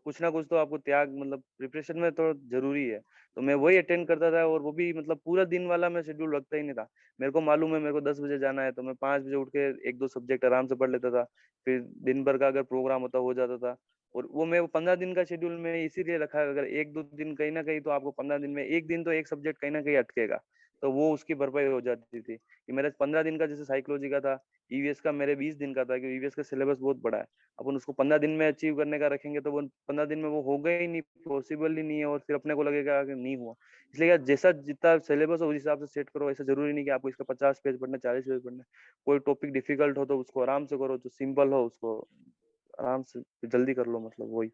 कुछ ना कुछ तो आपको त्याग मतलब प्रिपरेशन में तो जरूरी है। तो मैं वही अटेंड करता था और वो भी मतलब पूरा दिन वाला मैं शेड्यूल रखता ही नहीं था। मेरे को मालूम है मेरे को 10 बजे जाना है तो मैं 5 बजे उठ के एक दो सब्जेक्ट आराम से पढ़ लेता था। फिर दिन भर का अगर प्रोग्राम होता हो जाता था। और वो मैं वो 15 दिन का शेड्यूल में इसीलिए रखा है, अगर एक दो दिन कहीं ना कहीं तो आपको 15 दिन में एक दिन तो एक सब्जेक्ट कहीं ना कहीं अटकेगा, तो वो उसकी भरपाई हो जाती थी। कि मेरा 15 दिन का जैसे साइकोलॉजी का था, ईवीएस का मेरे 20 दिन का था, क्योंकि ईवीएस का सिलेबस बहुत बड़ा है। अपन उसको 15 दिन में अचीव करने का रखेंगे तो वो 15 दिन में वो होगा ही नहीं, पॉसिबल ही नहीं है, और फिर अपने को लगेगा कि नहीं हुआ। इसलिए यार जैसा जितना सिलेबस हो उस हिसाब से सेट करो, ऐसा जरूरी नहीं कि आपको इसका 50 पेज पढ़ना 40 पेज पढ़ना। कोई टॉपिक डिफिकल्ट हो तो उसको आराम से करो, जो सिंपल हो उसको आराम से जल्दी कर लो, मतलब वही।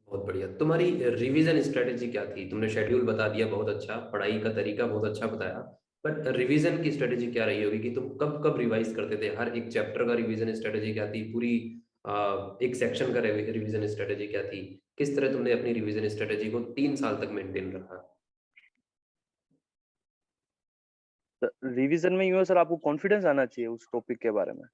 बहुत बढ़िया। तुम्हारी रिवीजन स्ट्रेटेजी क्या थी? तुमने शेड्यूल बता दिया, बहुत अच्छा, पढ़ाई का तरीका बहुत अच्छा बताया, बट रिवीजन की स्ट्रेटेजी क्या रही होगी कि तुम कब कब रिवाइज करते थे? हर एक चैप्टर का रिवीजन स्ट्रेटेजी क्या थी? पूरी एक सेक्शन का रिवीजन स्ट्रेटेजी क्या थी? किस तरह तुमने अपनी रिवीजन स्ट्रेटेजी को 3 साल तक मेंटेन रखा? रिवीजन में यूं है सर, आपको कॉन्फिडेंस आना चाहिए उस टॉपिक के बारे में।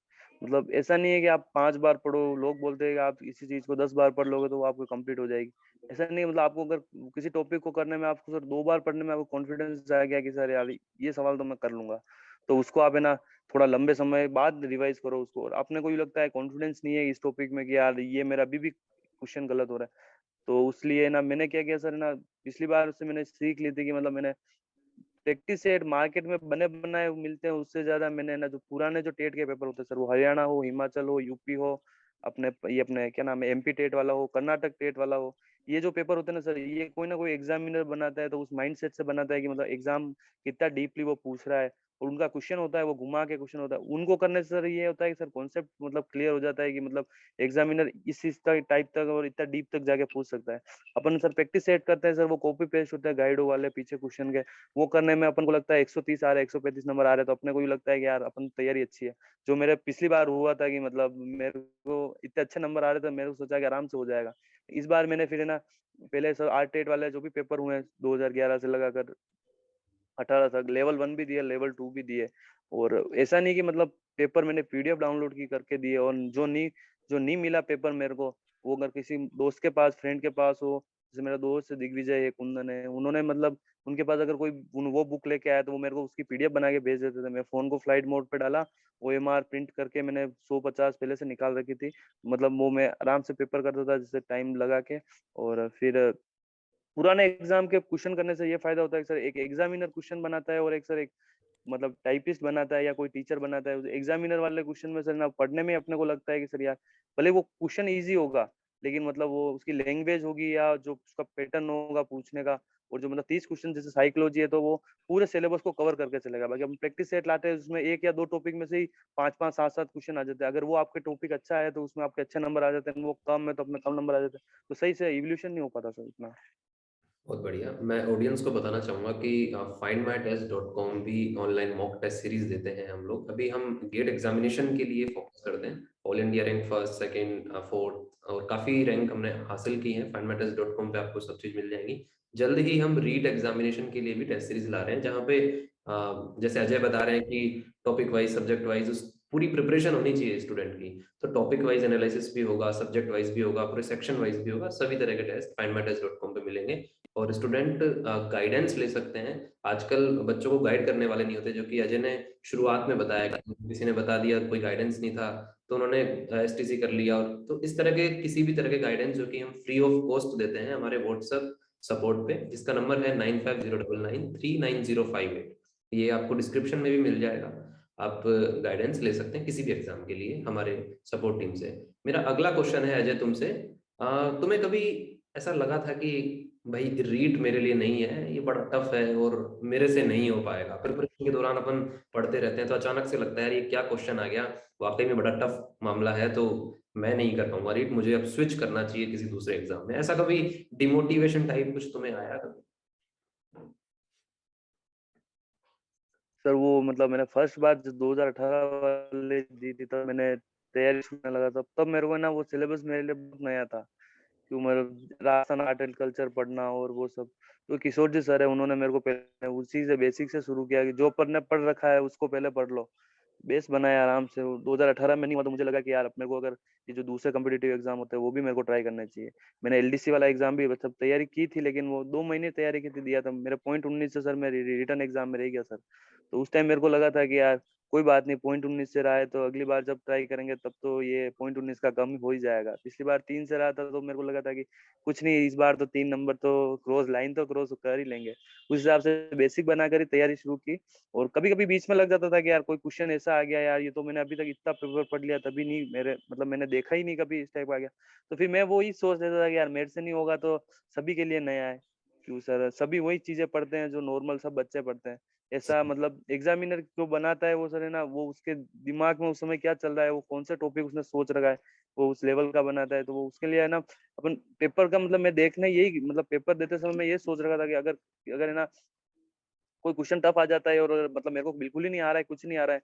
मतलब ऐसा नहीं है कि आप 5 बार पढ़ो, लोग बोलते हैं कि आप इसी चीज को 10 बार पढ़ लोगे तो वो आपको कंप्लीट हो जाएगी। ऐसा नहीं है, मतलब आपको अगर किसी टॉपिक को करने में आपको सर 2 बार पढ़ने में आपको कॉन्फिडेंस आ गया कि सर यार ये सवाल तो मैं कर लूंगा, तो उसको आप है ना थोड़ा लंबे समय बाद रिवाइज करो उसको। और अपने को ये लगता है कॉन्फिडेंस नहीं है इस टॉपिक में कि यार ये मेरा अभी भी क्वेश्चन गलत हो रहा है, तो उसलिए ना मैंने क्या किया सर ना, पिछली बार से मैंने सीख ली थी कि मतलब मैंने प्रैक्टिस सेट मार्केट में बने बनाए मिलते हैं, उससे ज्यादा मैंने ना जो पुराने जो टेट के पेपर होते हैं सर, वो हरियाणा हो, हिमाचल हो, यूपी हो, अपने ये अपने क्या नाम है एमपी टेट वाला हो, कर्नाटक टेट वाला हो, ये जो पेपर होते हैं ना सर, ये कोई ना कोई एग्जामिनर बनाता है तो उस माइंडसेट से बनाता है कि मतलब एग्जाम कितना डीपली वो पूछ रहा है, और उनका क्वेश्चन होता है वो घुमा के क्वेश्चन होता है, उनको करने से सर ये होता है कि सर कॉन्सेप्ट मतलब क्लियर हो जाता है कि मतलब एग्जामिनर इस टाइप तक और इतना डीप तक जाके पूछ सकता है। अपन सर प्रैक्टिस सेट करते हैं सर, वो कॉपी पेस्ट होता है गाइडो वाले पीछे क्वेश्चन के, वो करने में अपन को लगता है 130 आ रहे, 135 नंबर आ रहे, तो अपने को भी लगता है कि यार अपन तैयारी अच्छी है। जो मेरे पिछली बार हुआ था कि मतलब मेरे को इतने अच्छे नंबर आ रहे थे, मेरे को सोचा कि आराम से हो जाएगा। इस बार मैंने फिर है ना, पहले सर आर टेट वाले जो भी पेपर हुए हैं 2011 से लगाकर 18 तक, लेवल 1 भी दिए, लेवल 2 भी दिए। और ऐसा नहीं कि मतलब पेपर मैंने पीडीएफ डाउनलोड की करके दिए, और जो नहीं मिला पेपर मेरे को, वो अगर किसी दोस्त के पास, फ्रेंड के पास हो, जैसे मेरा दोस्त है दिग्विजय है, कुंदन है, उन्होंने मतलब उनके पास अगर कोई वो बुक लेके आया तो वो मेरे को उसकी पीडीएफ बना के भेज देते थे। मैं फोन को फ्लाइट मोड पे डाला, ओएमआर प्रिंट करके मैंने 150 पहले से निकाल रखी थी, मतलब वो मैं आराम से पेपर करता था जैसे टाइम लगा के। और फिर पुराने एग्जाम के क्वेश्चन करने से ये फायदा होता है कि सर एक एग्जामिनर क्वेश्चन बनाता है और एक सर एक मतलब टाइपिस्ट बनाता है या कोई टीचर बनाता है। एग्जामिनर वाले क्वेश्चन में सर ना पढ़ने में अपने को लगता है कि सर यार भले वो क्वेश्चन इजी होगा, लेकिन मतलब वो उसकी लैंग्वेज होगी या जो उसका पैटर्न होगा पूछने का, और जो मतलब 30 क्वेश्चन जैसे साइकोलॉजी है तो वो पूरे सिलेबस को कवर करके चलेगा। बाकी हम प्रैक्टिस सेट लाते हैं उसमें एक या दो टॉपिक में से ही 5-5 7-7 क्वेश्चन आ जाते हैं। अगर वो आपके टॉपिक अच्छा है तो उसमें आपके अच्छे नंबर आ जाते हैं, वो कम है तो अपने कम नंबर आ जाते हैं। तो सही से इवोल्यूशन नहीं हो पाता सर इतना। बहुत बढ़िया। मैं ऑडियंस को बताना चाहूँगा कि findmytest.com भी ऑनलाइन मॉक टेस्ट सीरीज देते हैं हम लोग। अभी हम गेट एग्जामिनेशन के लिए फोकस करते हैं। All India rank first, second, fourth और काफ़ी रैंक हमने हासिल की है। findmytest.com पे आपको सब चीज़ मिल जाएंगी। जल्द ही हम रीट एग्जामिनेशन के लिए भी टेस्ट सीरीज ला रहे हैं, जहाँ पे जैसे अजय बता रहे हैं कि टॉपिक वाइज, सब्जेक्ट वाइज उस पूरी प्रिपरेशन होनी चाहिए स्टूडेंट की। तो टॉपिक वाइज एनालिसिस भी होगा, सब्जेक्ट वाइज भी होगा, पूरे सेक्शन वाइज भी होगा। सभी तरह के टेस्ट findmytest.com पे मिलेंगे और स्टूडेंट गाइडेंस ले सकते हैं। आजकल बच्चों को गाइड करने वाले नहीं होते, जो कि अजय ने शुरुआत में बताया कि किसी ने बता दिया, कोई गाइडेंस नहीं था तो उन्होंने एसटीसी कर लिया। और तो इस तरह के किसी भी तरह के गाइडेंस जो कि हम फ्री ऑफ कॉस्ट देते हैं हमारे व्हाट्सएप सपोर्ट पे, जिसका नंबर है 9509939058। ये आपको डिस्क्रिप्शन में भी मिल जाएगा। आप गाइडेंस ले सकते हैं किसी भी एग्जाम के लिए हमारे सपोर्ट टीम से। मेरा अगला क्वेश्चन है अजय तुमसे, तुम्हें कभी ऐसा लगा था कि भाई रीट मेरे लिए नहीं है, ये बड़ा टफ है और मेरे से नहीं हो पाएगा? प्रिपरेशन के दौरान अपन पढ़ते रहते हैं तो अचानक से लगता है यार ये क्या क्वेश्चन आ गया, वाकई में बड़ा टफ मामला है, तो मैं नहीं कर पाऊंगा रीट, मुझे अब स्विच करना चाहिए किसी दूसरे एग्जाम में। ऐसा कभी डिमोटिवेशन टाइप कुछ तुम्हें आया कभी? सर वो मतलब मैंने फर्स्ट बार जब 2018 वाले दी थी तब मैंने तैयारी करने लगा, तब मेरे को ना वो सिलेबस मेरे लिए बहुत नया था। क्यों मतलब राजस्थान आर्ट एंड कल्चर पढ़ना और वो सब, तो किशोर जी सर है, उन्होंने मेरे को पहले उसी से बेसिक से शुरू किया कि जो पढ़ने पढ़ रखा है उसको पहले पढ़ लो। बेस बनाया आराम से। 2018 में नहीं हुआ तो मुझे लगा कि यार अपने को अगर ये जो दूसरे कम्पिटेटिव एग्जाम होते हैं वो भी मेरे को ट्राई करना चाहिए। मैंने एलडीसी वाला एग्जाम भी मतलब तैयारी की थी, लेकिन वो 2 महीने तैयारी की थी, दिया था मेरे पॉइंट 19 से सर मैं रिटर्न एग्जाम में रह गया सर। तो उस टाइम मेरे को लगा था कि यार कोई बात नहीं, पॉइंट 19 से रहा है तो अगली बार जब ट्राई करेंगे तब तो ये पॉइंट 19 का कम हो ही जाएगा। पिछली बार 3 से रहा था तो मेरे को लगा था कि कुछ नहीं, इस बार तो 3 नंबर तो क्रॉस लाइन तो क्रॉस कर ही लेंगे। उस हिसाब से बेसिक बनाकर ही तैयारी शुरू की। और कभी कभी बीच में लग जाता था कि यार कोई क्वेश्चन ऐसा आ गया, यार ये तो मैंने अभी तक इतना पेपर पढ़ लिया तभी नहीं मेरे मतलब मैंने देखा ही नहीं कभी इस टाइप आ गया। तो फिर मैं वो ही सोच लेता था कि यार मेरे से नहीं होगा तो सभी के लिए नया है। क्यों सर, सभी वही चीजें पढ़ते हैं जो नॉर्मल सब बच्चे पढ़ते हैं। ऐसा मतलब एग्जामिनर जो बनाता है वो सर है ना, वो उसके दिमाग में उस समय क्या चल रहा है, वो कौन सा टॉपिक उसने सोच रखा है, वो उस लेवल का बनाता है। तो वो उसके लिए है ना, अपन पेपर का मतलब मैं देखना यही मतलब पेपर देते समय मैं ये सोच रखा था कि अगर अगर है ना कोई क्वेश्चन टफ आ जाता है और मतलब मेरे को बिल्कुल ही नहीं आ रहा है, कुछ नहीं आ रहा है,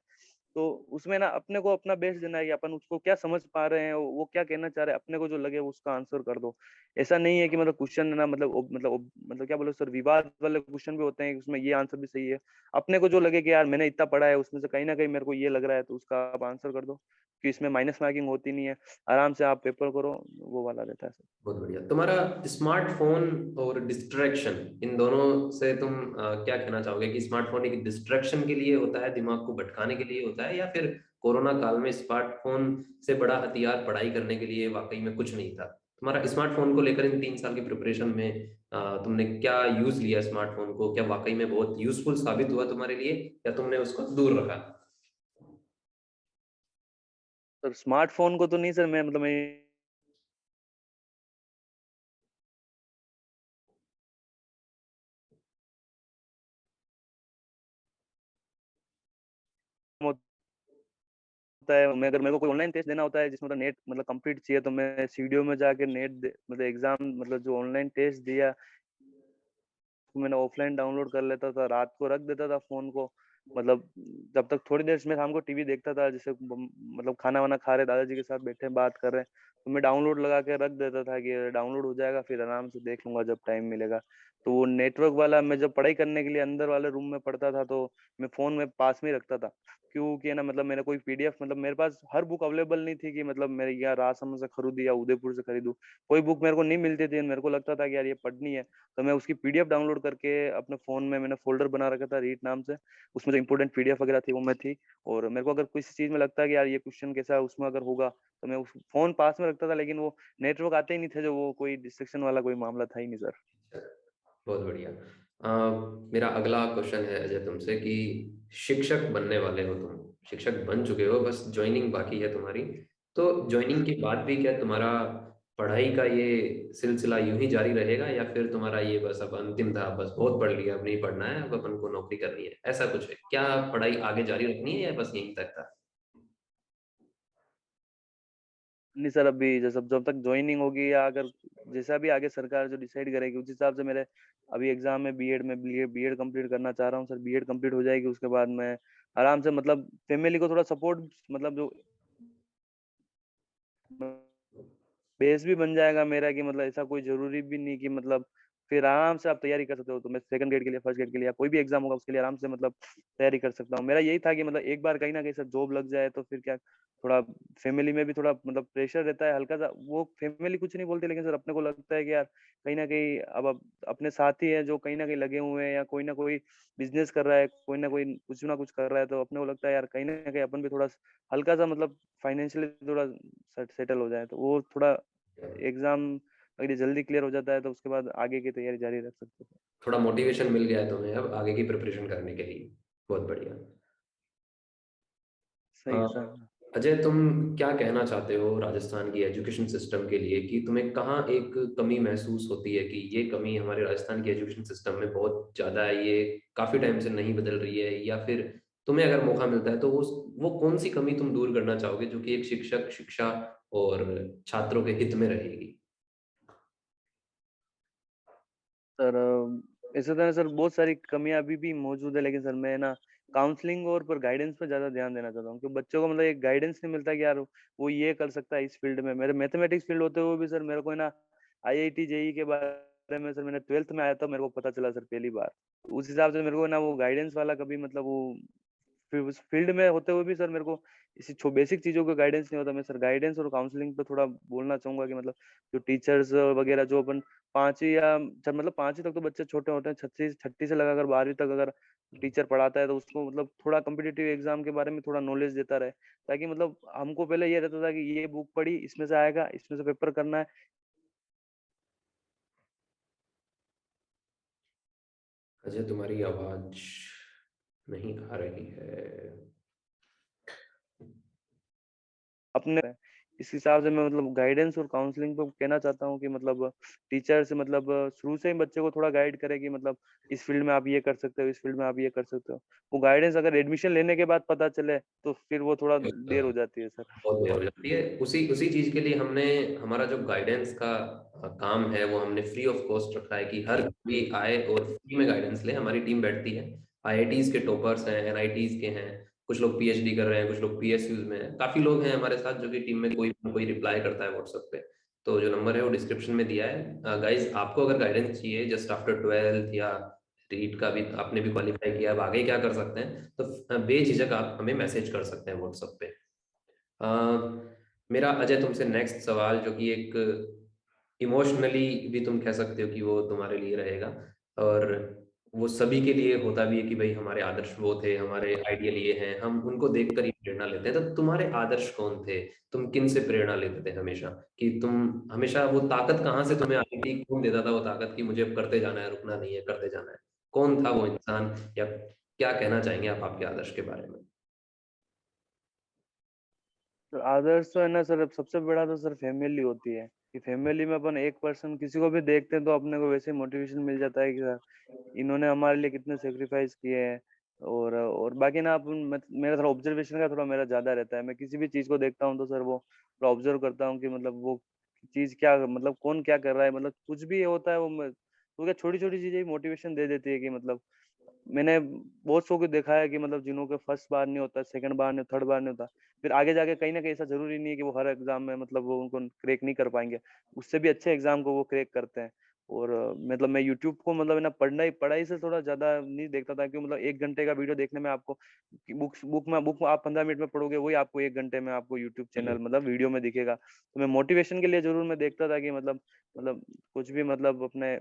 तो उसमें ना अपने को अपना बेस्ट देना है कि अपन उसको क्या समझ पा रहे हैं, वो क्या कहना चाह रहे हैं, अपने को जो लगे वो उसका आंसर कर दो। ऐसा नहीं है कि मतलब क्वेश्चन ना मतलब क्या बोलो सर, विवाद वाले क्वेश्चन भी होते हैं कि उसमें ये आंसर भी सही है। अपने को जो लगे कि यार मैंने इतना पढ़ा है उसमें से कहीं ना कहीं मेरे को ये लग रहा है तो उसका आप आंसर कर दो, कि इसमें माइनस मार्किंग होती नहीं है। आराम से आप पेपर करो, वो वाला रहता है सर। बहुत बढ़िया। तुम्हारा स्मार्टफोन और डिस्ट्रैक्शन, इन दोनों से तुम क्या कहना चाहोगे कि स्मार्टफोन एक डिस्ट्रैक्शन के लिए होता है, दिमाग को भटकाने के लिए होता है, या फिर कोरोना काल में स्मार्टफोन से बड़ा हथियार पढ़ाई करने के लिए वाकई में कुछ नहीं था? तुम्हारा स्मार्टफोन को लेकर इन 3 साल की प्रिपरेशन में तुमने क्या यूज लिया स्मार्टफोन को? क्या वाकई में बहुत यूजफुल साबित हुआ तुम्हारे लिए, या तुमने उसको दूर रखा? सर स्मार्टफोन को तो नहीं सर, मैं मतलब मैं होता है, मैं अगर मेरे को कोई ऑनलाइन टेस्ट देना होता है जिसमें मतलब नेट मतलब कंप्लीट चाहिए, तो मैं सीडीओ में जाके मतलब एग्जाम मतलब जो ऑनलाइन टेस्ट दिया मैंने ऑफलाइन डाउनलोड कर लेता था, रात को रख देता था फोन को, मतलब जब तक थोड़ी देर में शाम को टीवी देखता था, जैसे मतलब खाना वाना खा रहे दादाजी के साथ बैठे बात कर रहे हैं, तो मैं डाउनलोड लगा के रख देता था कि डाउनलोड हो जाएगा फिर आराम से देख लूंगा जब टाइम मिलेगा। तो वो नेटवर्क वाला, मैं जब पढ़ाई करने के लिए अंदर वाले रूम में पढ़ता था तो मैं फोन में पास में ही रखता था, क्योंकि है ना मतलब मैंने कोई पीडीएफ, मतलब मेरे पास हर बुक अवेलेबल नहीं थी कि मतलब मेरे यहाँ राजसमंद से खरीदी या उदयपुर से खरीदूं, कोई बुक मेरे को नहीं मिलती थी, मेरे को लगता था कि यार ये पढ़नी है, तो मैं उसकी पीडीएफ डाउनलोड करके अपने फोन में मैंने फोल्डर बना रखा था रीट नाम से, उसमें जो इंपोर्टेंट पीडीएफ वगैरह थी वो मैं थी। और मेरे को अगर किसी चीज में लगता है कि यार ये क्वेश्चन कैसा है उसमें अगर होगा, तो मैं उस फोन पास में रखता था, लेकिन वो नेटवर्क आते ही नहीं थे, जो वो कोई डिस्ट्रक्शन वाला कोई मामला था ही नहीं सर। बहुत बढ़िया। मेरा अगला क्वेश्चन है अजय तुमसे कि शिक्षक बनने वाले हो तुम, शिक्षक बन चुके हो, बस ज्वाइनिंग बाकी है तुम्हारी। तो ज्वाइनिंग के बाद भी क्या तुम्हारा पढ़ाई का ये सिलसिला यूं ही जारी रहेगा, या फिर तुम्हारा ये बस अब अंतिम था, बस बहुत पढ़ लिया अब नहीं पढ़ना है, अब अपन को नौकरी करनी है, ऐसा कुछ है क्या? पढ़ाई आगे जारी रखनी है या बस यहीं तक था? नहीं सर, अभी जैसे जब तक ज्वाइनिंग होगी या अगर जैसा भी आगे सरकार जो डिसाइड करेगी उस हिसाब से मेरे अभी एग्जाम में बीएड में बीएड कंप्लीट करना चाह रहा हूँ सर। बीएड कंप्लीट हो जाएगी उसके बाद मैं आराम से मतलब फैमिली को थोड़ा सपोर्ट, मतलब जो बेस भी बन जाएगा मेरा, कि मतलब ऐसा कोई जरूरी भी नहीं कि मतलब फिर आराम से आप तैयारी कर सकते हो, तो मैं सेकंड ग्रेड के लिए फर्स्ट ग्रेड के लिए या कोई भी एग्जाम होगा उसके लिए आराम से मतलब तैयारी कर सकता हूँ। मेरा यही था कि मतलब एक बार कहीं ना कहीं सर जॉब लग जाए तो फिर क्या, थोड़ा फैमिली में भी थोड़ा मतलब प्रेशर रहता है हल्का सा, वो फैमिली कुछ नहीं बोलती, लेकिन सर अपने को लगता है कि यार कहीं ना कहीं अब अपने साथी है जो कहीं ना कहीं लगे हुए हैं या कोई ना कोई बिजनेस कर रहा है, कोई ना कुछ कर रहा है, तो अपने को लगता है यार कहीं ना कहीं अपन भी थोड़ा हल्का सा मतलब फाइनेंशियली थोड़ा सेटल हो जाए, तो वो थोड़ा एग्जाम अगर ये जल्दी क्लियर हो जाता है तो उसके बाद आगे की तैयारी जारी रख सकते हैं। थोड़ा मोटिवेशन मिल गया है तुम्हें अब आगे की प्रिपरेशन करने के लिए। बहुत बढ़िया। सही है अ, सर। अजय, तुम क्या कहना चाहते हो राजस्थान की एजुकेशन सिस्टम के लिए, कि तुम्हें कहाँ एक कमी महसूस होती है कि ये कमी हमारे राजस्थान के एजुकेशन सिस्टम में बहुत ज़्यादा है, ये काफ़ी टाइम से नहीं बदल रही है, या फिर तुम्हें अगर मौका मिलता है तो वो कौन सी कमी तुम दूर करना चाहोगे जो कि एक शिक्षक शिक्षा और छात्रों के हित में रहेगी? सर ऐसे तो है सर बहुत सारी कमियां अभी भी मौजूद है, लेकिन सर मैं ना काउंसलिंग और पर गाइडेंस पे ज्यादा ध्यान देना चाहता हूँ, क्योंकि बच्चों को मतलब एक गाइडेंस नहीं मिलता कि यार वो ये कर सकता है इस फील्ड में। मेरे मैथमेटिक्स फील्ड होते हुए भी सर मेरे को है ना आईआईटी जेई के बारे में सर मैंने ट्वेल्थ में आया था, मेरे को पता चला सर पहली बार। उस हिसाब से मेरे को ना वो गाइडेंस वाला कभी मतलब वो फिर उस फील्ड में होते हुए भी सर मेरे को इसी बेसिक चीजों का गाइडेंस नहीं होता। मैं सर गाइडेंस और काउंसलिंग पे थोड़ा बोलना चाहूंगा कि मतलब जो टीचर्स वगैरह जो अपन पांचवी या मतलब पांचवी तक तो बच्चे छोटे होते हैं, छठी छठी से लगाकर 12वीं तक अगर टीचर पढ़ाता है तो उसको मतलब थोड़ा कम्पिटिटिव एग्जाम के बारे में थोड़ा नॉलेज देता रहे, ताकि मतलब हमको पहले ये रहता था कि ये बुक पढ़ी इसमें से आएगा इसमें से पेपर करना है। अजय, तुम्हारी आवाज नहीं आ रही है। अपने इस हिसाब से मैं मतलब गाइडेंस और काउंसलिंग पे कहना चाहता हूँ कि मतलब टीचर से मतलब शुरू से ही बच्चे को थोड़ा गाइड करे कि मतलब इस फील्ड में आप ये कर सकते हो, इस फील्ड में आप ये कर सकते हो। वो गाइडेंस अगर एडमिशन लेने के बाद पता चले तो फिर वो थोड़ा देर हो जाती है सर। बहुत देर हो जाती है। उसी उसी चीज के लिए हमने, हमारा जो गाइडेंस का काम है वो हमने फ्री ऑफ कॉस्ट रखा है, कि हर कोई आए और फ्री में गाइडेंस ले। हमारी टीम बैठती है, आईआईटीज के टॉपर्स हैं, एनआईटीज के हैं, कुछ लोग पीएचडी कर रहे हैं, कुछ लोग पीएसयूज में हैं, काफी लोग हैं हमारे साथ जो कि टीम में कोई कोई रिप्लाई करता है व्हाट्सएप पे। तो जो नंबर है वो डिस्क्रिप्शन में दिया है। गाइज, आपको अगर गाइडेंस चाहिए जस्ट आफ्टर 12th, या रीट का भी आपने भी क्वालिफाई किया, अब आगे क्या कर सकते हैं, तो बेझिझक आप हमें मैसेज कर सकते हैं व्हाट्सएप पे। अ, मेरा अजय तुमसे नेक्स्ट सवाल, जो कि एक इमोशनली भी तुम कह सकते हो कि वो तुम्हारे लिए रहेगा, और वो सभी के लिए होता भी है कि भाई हमारे आदर्श वो थे, हमारे आइडियल ये हैं, हम उनको देखकर ही प्रेरणा लेते हैं। तो तुम्हारे आदर्श कौन थे? तुम किन से प्रेरणा लेते थे हमेशा, कि तुम हमेशा वो ताकत कहाँ से तुम्हें आई थी, कौन देता था वो ताकत कि मुझे अब करते जाना है, रुकना नहीं है, करते जाना है? कौन था वो इंसान, या क्या कहना चाहेंगे आप आपके आदर्श के बारे में? तो आदर्श तो है ना सर, सबसे बड़ा तो सर फैमिली होती है, कि फैमिली में अपन एक पर्सन किसी को भी देखते हैं तो अपने को वैसे मोटिवेशन मिल जाता है कि सर इन्होंने हमारे लिए कितने सेक्रीफाइस किए हैं। और बाकी ना मेरा थोड़ा ऑब्जर्वेशन का थोड़ा मेरा ज्यादा रहता है। मैं किसी भी चीज को देखता हूँ तो सर वो थोड़ा ऑब्जर्व करता हूँ कि मतलब वो चीज क्या, मतलब कौन क्या कर रहा है, मतलब कुछ भी होता है वो तो क्या छोटी छोटी चीजें मोटिवेशन दे देती है कि मतलब मैंने बहुत सौ को देखा है कि मतलब जिन्हों के फर्स्ट बार नहीं होता, सेकंड बार नहीं, थर्ड बार नहीं होता, फिर आगे जाके कहीं ना कहीं ऐसा जरूरी नहीं है कि वो हर एग्जाम में मतलब वो उनको क्रैक नहीं कर पाएंगे, उससे भी अच्छे एग्जाम को वो क्रैक करते हैं। और मतलब मैं यूट्यूब को मतलब है ना पढ़ाई से थोड़ा ज्यादा नहीं देखता था, क्योंकि मतलब 1 घंटे का वीडियो देखने में आपको बुक में आप 15 मिनट में पढ़ोगे, वही आपको 1 घंटे में आपको यूट्यूब चैनल मतलब वीडियो में दिखेगा। तो मैं मोटिवेशन के लिए जरूर मैं देखता था कि मतलब कुछ भी मतलब अपने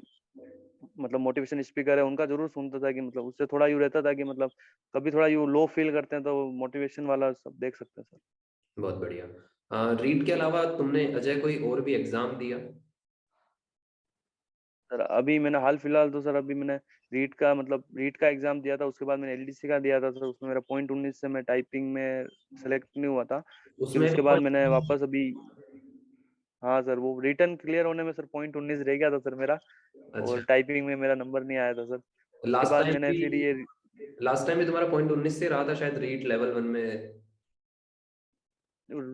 मतलब मोटिवेशन स्पीकर है उनका जरूर सुनता था कि मतलब उससे थोड़ा यूँ रहता था कि मतलब कभी थोड़ा यूँ लो फील करते हैं तो मोटिवेशन वाला सब देख सकते हैं सर। बहुत बढ़िया। रीट के अलावा तुमने अजय कोई और भी एग्जाम दिया? सर अभी मैंने हाल फिलहाल तो सर अभी मैंने रीट का एग्जाम दिया था, उसके बाद मैंने एलडीसी का दिया था सर, उसमें मेरा .19 से मैं टाइपिंग में सेलेक्ट नहीं हुआ था। फिर उसमें उसके बाद मैंने वापस अभी, हाँ सर वो रिटर्न क्लियर होने में सर .19 रह गया था सर मेरा, अच्छा। और टाइपिंग में मेरा नंबर नहीं आया था सर। उसके लास्ट बाद टाइम मैंने भी फिर ये लास्ट टाइम भी तुम्हारा .19 से रहा था शायद रीट लेवल 1 में।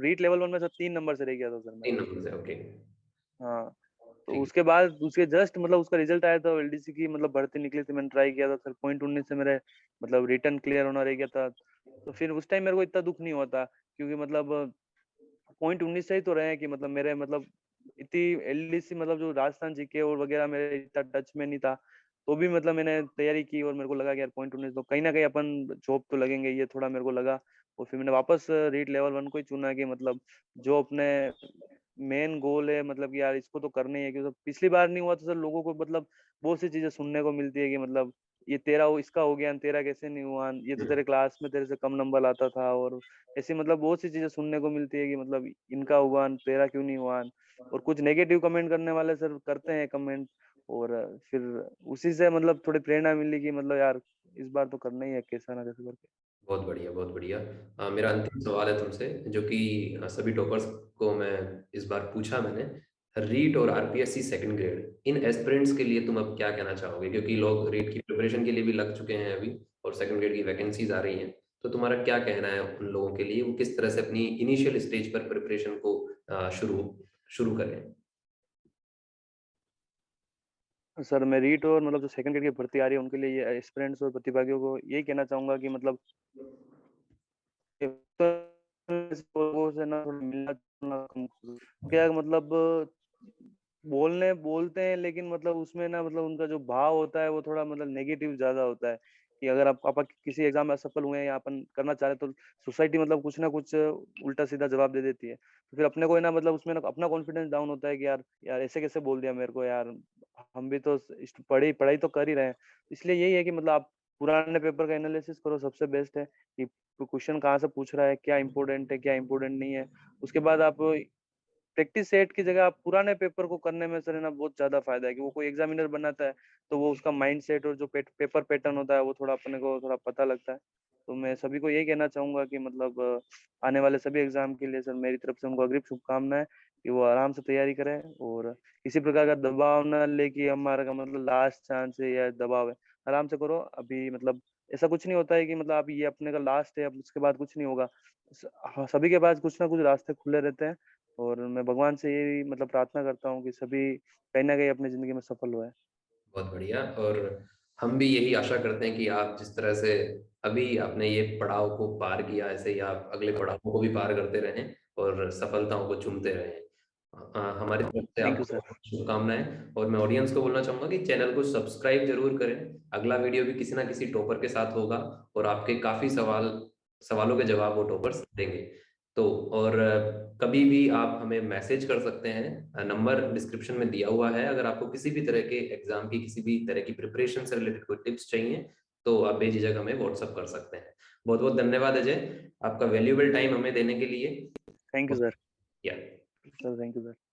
रीट लेवल 1 में सर 3 नंबर से रह गया था सर मेरा। 3 नंबर से, ओके। हाँ, तो ठीक उसके बाद उसके जस्ट मतलब उसका रिजल्ट आया था, एलडीसी की मतलब भर्ती निकली थी, मैंने ट्राई किया था सर, .19 से मेरे मतलब रिटर्न क्लियर होना रह गया था। तो फिर उस टाइम मेरे को इतना दुख नहीं हुआ था, क्योंकि मतलब .19 से ही तो रहे हैं कि मतलब मेरे मतलब इतनी एलडीसी मतलब जो राजस्थान जीके और वगैरह मेरे इतना टच में नहीं था, तो भी मतलब मैंने तैयारी की और मेरे को लगा कि यार .19 तो कहीं ना कहीं अपन जॉब तो लगेंगे, ये थोड़ा मेरे को लगा। और फिर मैंने वापस रीट लेवल 1 को ही चुना कि मतलब जो अपने मेन गोल है, मतलब कि यार इसको तो करना ही है, क्योंकि पिछली बार नहीं हुआ तो सर लोगों को मतलब बहुत सी चीजें सुनने को मिलती है कि मतलब ये तेरा इसका हो गया, तेरा कैसे नहीं हुआ, ये तो है। तेरे क्लास में तेरे से कम नंबर लाता था, और ऐसी मतलब बहुत सी चीजें सुनने को मिलती है कि मतलब इनका हुआ तेरा क्यों नहीं हुआ। और कुछ नेगेटिव कमेंट करने वाले सर करते हैं कमेंट, और फिर उसी से मतलब थोड़ी प्रेरणा मिली कि मतलब यार इस बार तो करना ही है कैसा ना कैसे करके। बहुत बढ़िया, बहुत बढ़िया। मेरा अंतिम सवाल है तुमसे, जो कि सभी टॉपर्स को मैं इस बार पूछा मैंने। रीट और आरपीएससी सेकंड ग्रेड, इन एस्पिरेंट्स के लिए तुम अब क्या कहना चाहोगे? क्योंकि लोग रीट की प्रिपरेशन के लिए भी लग चुके हैं अभी, और सेकंड ग्रेड की वैकेंसीज आ रही हैं। तो तुम्हारा क्या कहना है उन लोगों के लिए, वो किस तरह से अपनी इनिशियल स्टेज पर प्रिपरेशन को शुरू शुरू करें? सर मैं रीट और मतलब जो सेकंड ग्रेड की भर्ती आ रही है उनके लिए ये एस्पिरेंट्स और प्रतिभागियों को यही कहना चाहूंगा कि मतलब लोगों से ना थोड़ा मिलना जुलना कम करो। क्या मतलब बोलते हैं लेकिन मतलब उसमें ना मतलब उनका जो भाव होता है वो थोड़ा मतलब नेगेटिव ज्यादा होता है, कि अगर आप किसी एग्जाम में असफल हुए हैं या अपन करना चाह रहे हैं, तो सोसाइटी मतलब कुछ ना कुछ उल्टा सीधा जवाब दे देती है, तो फिर अपने को है ना मतलब उसमें ना अपना कॉन्फिडेंस डाउन होता है कि यार यार ऐसे कैसे बोल दिया मेरे को यार, हम भी तो पढ़ाई तो कर ही रहे हैं। इसलिए यही है कि मतलब आप पुराने पेपर का एनालिसिस करो, सबसे बेस्ट है कि क्वेश्चन कहाँ से पूछ रहा है, क्या इंपॉर्टेंट है क्या इंपॉर्टेंट नहीं है। उसके बाद आप प्रैक्टिस सेट की जगह आप पुराने पेपर को करने में सर है ना बहुत ज्यादा फायदा है, कि वो कोई एग्जामिनर बनाता है तो वो उसका माइंड सेट और जो पेपर पैटर्न होता है वो थोड़ा अपने को थोड़ा पता लगता है। तो मैं सभी को यही कहना चाहूंगा कि मतलब आने वाले सभी एग्जाम के लिए सर मेरी तरफ से उनको अग्रिम शुभकामनाएं, कि वो आराम से तैयारी करें और किसी प्रकार का दबाव ना ले कि हमारा का मतलब लास्ट चांस है या दबाव है। आराम से करो अभी, मतलब ऐसा कुछ नहीं होता है कि मतलब अभी ये अपने का लास्ट है अब उसके बाद कुछ नहीं होगा। हाँ, सभी के पास कुछ ना कुछ रास्ते खुले रहते हैं, और मैं भगवान से यही मतलब प्रार्थना करता हूँ कि सभी कहीं ना कहीं अपनी जिंदगी में सफल हुए। बहुत बढ़िया। और हम भी यही आशा करते हैं कि आप जिस तरह से अभी आपने ये पड़ाव को पार किया, ऐसे ही आप अगले पड़ावों को भी पार करते रहें और सफलताओं को चूमते रहें। हमारी तरफ से थैंक यू आपको सर। बहुत शुभकामनाएं। और मैं ऑडियंस को बोलना चाहूंगा कि चैनल को सब्सक्राइब जरूर करें। अगला वीडियो भी किसी ना किसी टॉपर के साथ होगा, और आपके काफी सवालों के जवाब वो टॉपर्स देंगे। तो और कभी भी आप हमें मैसेज कर सकते हैं, नंबर डिस्क्रिप्शन में दिया हुआ है। अगर आपको किसी भी तरह के एग्जाम की, किसी भी तरह की प्रिपरेशन से रिलेटेड कोई टिप्स चाहिए, तो आप बेझिझक हमें व्हाट्सअप कर सकते हैं। बहुत बहुत धन्यवाद अजय, आपका वैल्यूएबल टाइम हमें देने के लिए। Thank you sir. या सर थैंक यू सर।